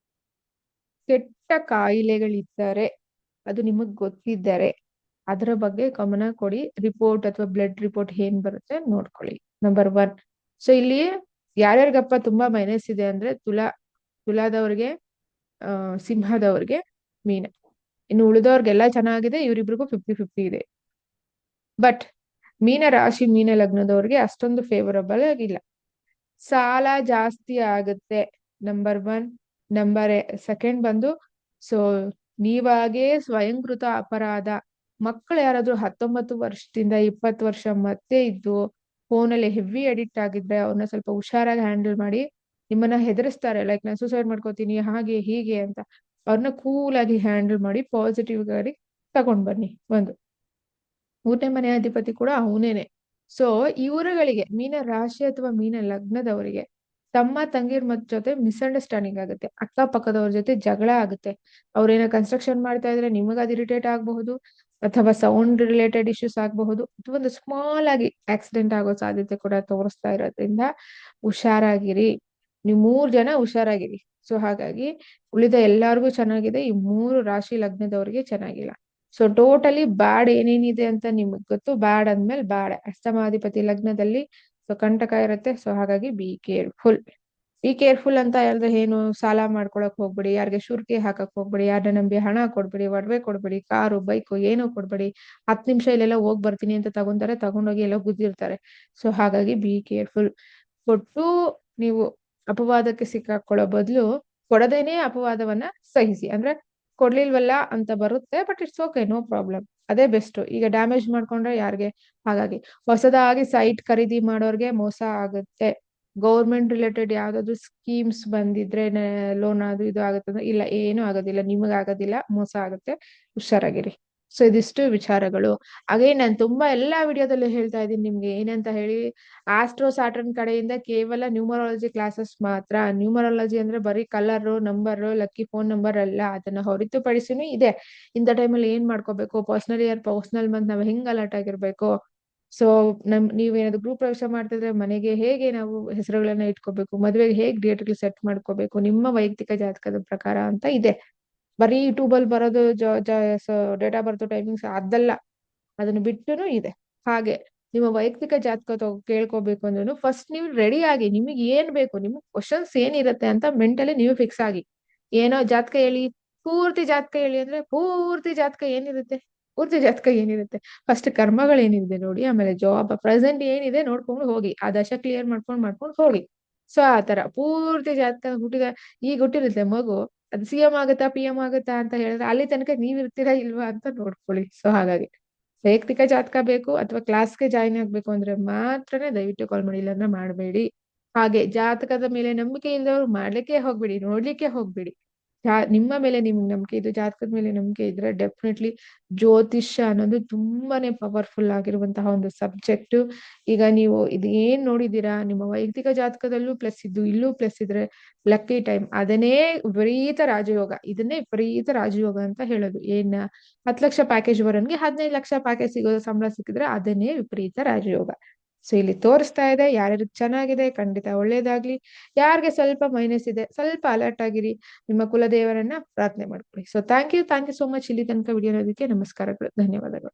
ಕೆಟ್ಟ ಕಾಯಿಲೆಗಳಿದ್ದರೆ, ಅದು ನಿಮಗ್ ಗೊತ್ತಿದ್ದರೆ ಅದರ ಬಗ್ಗೆ ಗಮನ ಕೊಡಿ. ರಿಪೋರ್ಟ್ ಅಥವಾ ಬ್ಲಡ್ ರಿಪೋರ್ಟ್ ಏನ್ ಬರುತ್ತೆ ನೋಡ್ಕೊಳ್ಳಿ, ನಂಬರ್ 1. ಸೊ ಇಲ್ಲಿ ಯಾರ್ಯಾರಿಗಪ್ಪ ತುಂಬಾ ಮೈನಸ್ ಇದೆ ಅಂದ್ರೆ, ತುಲಾದವ್ರಿಗೆ, ಸಿಂಹದವ್ರಿಗೆ, ಮೀನ. ಇನ್ನು ಉಳಿದವ್ರಿಗೆಲ್ಲ ಚೆನ್ನಾಗಿದೆ, ಇವರಿಬ್ರಿಗೂ 50-50 ಇದೆ. ಬಟ್ ಮೀನ ರಾಶಿ ಮೀನ ಲಗ್ನದವ್ರಿಗೆ ಅಷ್ಟೊಂದು ಫೇವರಬಲ್ ಆಗಿಲ್ಲ. ಸಾಲ ಜಾಸ್ತಿ ಆಗುತ್ತೆ, ನಂಬರ್ 1. ನಂಬರ್ 2 ಬಂದು ಸೊ ನೀವಾಗೇ ಸ್ವಯಂಕೃತ ಅಪರಾಧ. ಮಕ್ಕಳು ಯಾರಾದ್ರೂ 19 ವರ್ಷದಿಂದ 20 ವರ್ಷ ಮತ್ತೆ ಇದ್ದು ಫೋನಲ್ಲಿ ಹೆವಿ ಅಡಿಕ್ಟ್ ಆಗಿದ್ರೆ ಅವ್ರನ್ನ ಸ್ವಲ್ಪ ಹುಷಾರಾಗಿ ಹ್ಯಾಂಡಲ್ ಮಾಡಿ. ನಿಮ್ಮನ್ನ ಹೆದರಿಸ್ತಾರೆ, ಲೈಕ್ ನಾನು ಸೂಸೈಡ್ ಮಾಡ್ಕೋತೀನಿ ಹಾಗೆ ಹೀಗೆ ಅಂತ. ಅವ್ರನ್ನ ಕೂಲ್ ಆಗಿ ಹ್ಯಾಂಡಲ್ ಮಾಡಿ ಪಾಸಿಟಿವ್ ಗಾಡಿ ತಗೊಂಡ್ ಬನ್ನಿ. 1. 3ನೇ ಮನೆ ಅಧಿಪತಿ ಕೂಡ ಅವನೇನೆ. ಸೊ ಇವರುಗಳಿಗೆ, ಮೀನ ರಾಶಿ ಅಥವಾ ಮೀನ ಲಗ್ನದವರಿಗೆ ತಮ್ಮ ತಂಗಿರ್ ಜೊತೆ ಮಿಸ್ಅಂಡರ್ಸ್ಟ್ಯಾಂಡಿಂಗ್ ಆಗುತ್ತೆ, ಅಕ್ಕಪಕ್ಕದವ್ರ ಜೊತೆ ಜಗಳ ಆಗುತ್ತೆ. ಅವ್ರೇನೋ ಕನ್ಸ್ಟ್ರಕ್ಷನ್ ಮಾಡ್ತಾ ಇದ್ರೆ ನಿಮಗ್ ಅದು ಇರಿಟೇಟ್ ಆಗಬಹುದು, ಅಥವಾ ಸೌಂಡ್ ರಿಲೇಟೆಡ್ ಇಶ್ಯೂಸ್ ಆಗಬಹುದು, ಅಥವಾ ಒಂದು ಸ್ಮಾಲ್ ಆಗಿ ಆಕ್ಸಿಡೆಂಟ್ ಆಗೋ ಸಾಧ್ಯತೆ ಕೂಡ ತೋರಿಸ್ತಾ ಇರೋದ್ರಿಂದ ಹುಷಾರಾಗಿರಿ. ನೀವು 3 ಜನ ಹುಷಾರಾಗಿರಿ. ಸೊ ಹಾಗಾಗಿ ಉಳಿದ ಎಲ್ಲಾರ್ಗು ಚೆನ್ನಾಗಿದೆ, ಈ 3 ರಾಶಿ ಲಗ್ನದವ್ರಿಗೆ ಚೆನ್ನಾಗಿಲ್ಲ. ಸೊ ಟೋಟಲಿ ಬ್ಯಾಡ್ ಏನೇನಿದೆ ಅಂತ ನಿಮಗ್ ಗೊತ್ತು. ಬ್ಯಾಡ್ ಅಂದ್ಮೇಲೆ ಬ್ಯಾಡ್. ಅಷ್ಟಮಾಧಿಪತಿ ಲಗ್ನದಲ್ಲಿ ಸೊ ಕಂಟಕ ಇರುತ್ತೆ. ಸೊ ಹಾಗಾಗಿ ಬಿ ಕೇರ್ಫುಲ್ ಅಂತ ಹೇಳಿದ್ರೆ ಏನು, ಸಾಲ ಮಾಡ್ಕೊಳಕ್ ಹೋಗ್ಬೇಡಿ, ಯಾರಿಗೆ ಶೂರ್ಕೆ ಹಾಕಕ್ ಹೋಗ್ಬೇಡಿ, ಯಾರನ್ನ ನಂಬಿ ಹಣ ಕೊಡ್ಬೇಡಿ, ಒಡವೆ ಕೊಡ್ಬೇಡಿ, ಕಾರು ಬೈಕು ಏನೂ ಕೊಡ್ಬೇಡಿ. 10 ನಿಮಿಷ ಇಲ್ಲೆಲ್ಲ ಹೋಗ್ ಬರ್ತೀನಿ ಅಂತ ತಗೊಂಡೋಗಿ ಎಲ್ಲ ಗುದ್ದಿರ್ತಾರೆ. ಸೊ ಹಾಗಾಗಿ ಬಿ ಕೇರ್ಫುಲ್. ಕೊಟ್ಟು ನೀವು ಅಪವಾದಕ್ಕೆ ಸಿಕ್ಕಾಕೊಳ್ಳೋ ಬದಲು ಕೊಡದೇನೆ ಅಪವಾದವನ್ನ ಸಹಿಸಿ. ಅಂದ್ರೆ ಕೊಡ್ಲಿಲ್ವಲ್ಲ ಅಂತ ಬರುತ್ತೆ, but it's okay, no problem, ಅದೇ ಬೆಸ್ಟ್. ಈಗ ಡ್ಯಾಮೇಜ್ ಮಾಡ್ಕೊಂಡ್ರೆ ಯಾರಿಗೆ. ಹಾಗಾಗಿ ಹೊಸದಾಗಿ ಸೈಟ್ ಖರೀದಿ ಮಾಡೋರ್ಗೆ ಮೋಸ ಆಗುತ್ತೆ. ಗೌರ್ಮೆಂಟ್ ರಿಲೇಟೆಡ್ ಯಾವ್ದಾದ್ರು ಸ್ಕೀಮ್ಸ್ ಬಂದಿದ್ರೆ ಲೋನ್ ಅದು ಇದು ಆಗುತ್ತೆ ಅಂದ್ರೆ, ಇಲ್ಲ ಏನು ಆಗೋದಿಲ್ಲ, ನಿಮಗ್ ಆಗೋದಿಲ್ಲ, ಮೋಸ ಆಗುತ್ತೆ, ಹುಷಾರಾಗಿರಿ. ಸೊ ಇದಿಷ್ಟು ವಿಚಾರಗಳು. ಅಗೇನ್ ನಾನು ತುಂಬಾ ಎಲ್ಲಾ ವಿಡಿಯೋದಲ್ಲೂ ಹೇಳ್ತಾ ಇದ್ದೀನಿ ನಿಮ್ಗೆ ಏನಂತ ಹೇಳಿ, ಆಸ್ಟ್ರೋ ಸಾಟರ್ನ್ ಕಡೆಯಿಂದ ಕೇವಲ ನ್ಯೂಮರಾಲಜಿ ಕ್ಲಾಸಸ್ ಮಾತ್ರ. ನ್ಯೂಮರಾಲಜಿ ಅಂದ್ರೆ ಬರೀ colour number lucky phone number ಅಲ್ಲ, ಅದನ್ನ ಹೊರತುಪಡಿಸಿನೂ ಇದೆ. ಇಂಥ ಟೈಮಲ್ಲಿ ಏನ್ ಮಾಡ್ಕೋಬೇಕು, ಪರ್ಸನಲ್ ಇಯರ್ ಪರ್ಸನಲ್ ಮಂತ್ ನಾವ್ ಹೆಂಗ್ ಅಲರ್ಟ್ ಆಗಿರ್ಬೇಕು. ಸೊ ನೀವೇನಾದ್ರು ಗ್ರೂಪ್ ಪ್ರವೇಶ ಮಾಡ್ತಿದ್ರೆ ಮನೆಗೆ ಹೇಗೆ ನಾವು ಹೆಸರುಗಳನ್ನ ಇಟ್ಕೋಬೇಕು, ಮದುವೆಗೆ ಹೇಗ್ ಡೇಟ್ ಸೆಟ್ ಮಾಡ್ಕೋಬೇಕು ನಿಮ್ಮ ವೈಯಕ್ತಿಕ ಜಾತಕದ ಪ್ರಕಾರ ಅಂತ ಇದೆ. ಬರೀ ಯೂಟ್ಯೂಬ್ ಅಲ್ಲಿ ಬರೋದು ಡೇಟ್ ಆಫ್ ಬರ್ತ್ ಟೈಮಿಂಗ್ಸ್ ಅದಲ್ಲ, ಅದನ್ನ ಬಿಟ್ಟುನು ಇದೆ. ಹಾಗೆ ನಿಮ್ಮ ವೈಯಕ್ತಿಕ ಜಾತಕ ಕೇಳ್ಕೋಬೇಕು ಅಂದ್ರೂ ಫಸ್ಟ್ ನೀವು ರೆಡಿ ಆಗಿ, ನಿಮಗೆ ಏನ್ ಬೇಕು, ನಿಮ್ಗೆ ಕ್ವಶನ್ಸ್ ಏನಿರುತ್ತೆ ಅಂತ ಮೆಂಟಲಿ ನೀವು ಫಿಕ್ಸ್ ಆಗಿ. ಏನೋ ಜಾತಕ ಹೇಳಿ, ಪೂರ್ತಿ ಜಾತಕ ಹೇಳಿ ಅಂದ್ರೆ ಪೂರ್ತಿ ಜಾತಕ ಏನಿರುತ್ತೆ, ಪೂರ್ತಿ ಜಾತಕ ಏನಿರುತ್ತೆ, ಫಸ್ಟ್ ಕರ್ಮಗಳು ಏನಿದೆ ನೋಡಿ, ಆಮೇಲೆ ಜಾಬ್ ಪ್ರೆಸೆಂಟ್ ಏನಿದೆ ನೋಡ್ಕೊಂಡು ಹೋಗಿ, ಆ ದಶ ಕ್ಲಿಯರ್ ಮಾಡ್ಕೊಂಡು ಹೋಗಿ. ಸೊ ಆತರ ಪೂರ್ತಿ ಜಾತಕ ಈಗ ಹುಟ್ಟಿರುತ್ತೆ ಮಗು, ಅದು CM ಆಗುತ್ತಾ PM ಆಗುತ್ತಾ ಅಂತ ಹೇಳಿದ್ರೆ ಅಲ್ಲಿ ತನಕ ನೀವ್ ಇರ್ತೀರಾ ಇಲ್ವಾ ಅಂತ ನೋಡ್ಕೊಳ್ಳಿ. ಸೊ ಹಾಗಾಗಿ ವೈಯಕ್ತಿಕ ಜಾತಕ ಬೇಕು ಅಥವಾ ಕ್ಲಾಸ್ಗೆ ಜಾಯಿನ್ ಆಗ್ಬೇಕು ಅಂದ್ರೆ ಮಾತ್ರನೇ ದಯವಿಟ್ಟು ಕಾಲ್ ಮಾಡಿ, ಇಲ್ಲಾಂದ್ರೆ ಮಾಡಬೇಡಿ. ಹಾಗೆ ಜಾತಕದ ಮೇಲೆ ನಂಬಿಕೆ ಇಲ್ಲದವ್ರು ಮಾಡ್ಲಿಕ್ಕೆ ಹೋಗ್ಬೇಡಿ, ನೋಡ್ಲಿಕ್ಕೆ ಹೋಗ್ಬೇಡಿ. ನಿಮ್ಮ ಮೇಲೆ ನಿಮ್ಗೆ ನಂಬಿಕೆ ಇದು, ಜಾತಕದ ಮೇಲೆ ನಂಬಿಕೆ ಇದ್ರೆ ಡೆಫಿನೆಟ್ಲಿ ಜ್ಯೋತಿಷ್ಯ ಅನ್ನೋದು ತುಂಬಾನೇ ಪವರ್ಫುಲ್ ಆಗಿರುವಂತಹ ಒಂದು ಸಬ್ಜೆಕ್ಟ್. ಈಗ ನೀವು ಇದು ಏನ್ ನೋಡಿದೀರಾ, ನಿಮ್ಮ ವೈಯಕ್ತಿಕ ಜಾತಕದಲ್ಲೂ ಪ್ಲಸ್ ಇದ್ದು ಇಲ್ಲೂ ಪ್ಲಸ್ ಇದ್ರೆ ಲಕ್ಕಿ ಟೈಮ್, ಅದನ್ನೇ ವಿಪರೀತ ರಾಜಯೋಗ, ಇದನ್ನೇ ವಿಪರೀತ ರಾಜಯೋಗ ಅಂತ ಹೇಳೋದು. 10 ಲಕ್ಷ ಪ್ಯಾಕೇಜ್ ಬರೋನ್ಗೆ 15 ಲಕ್ಷ ಪ್ಯಾಕೇಜ್ ಸಿಗೋದು, ಸಂಬಳ ಸಿಕ್ಕಿದ್ರೆ ಅದನ್ನೇ ವಿಪರೀತ ರಾಜಯೋಗ. ಸೊ ಇಲ್ಲಿ ತೋರಿಸ್ತಾ ಇದೆ, ಯಾರ್ಯಾರಿಗೆ ಚೆನ್ನಾಗಿದೆ ಖಂಡಿತ ಒಳ್ಳೇದಾಗ್ಲಿ, ಯಾರಿಗೆ ಸ್ವಲ್ಪ ಮೈನಸ್ ಇದೆ ಸ್ವಲ್ಪ ಅಲರ್ಟ್ ಆಗಿರಿ, ನಿಮ್ಮ ಕುಲದೇವರನ್ನ ಪ್ರಾರ್ಥನೆ ಮಾಡ್ಕೊಳ್ಳಿ. So thank you so much ಇಲ್ಲಿ ತನಕ ವಿಡಿಯೋ ನೋಡೋದಕ್ಕೆ. ನಮಸ್ಕಾರಗಳು, ಧನ್ಯವಾದಗಳು.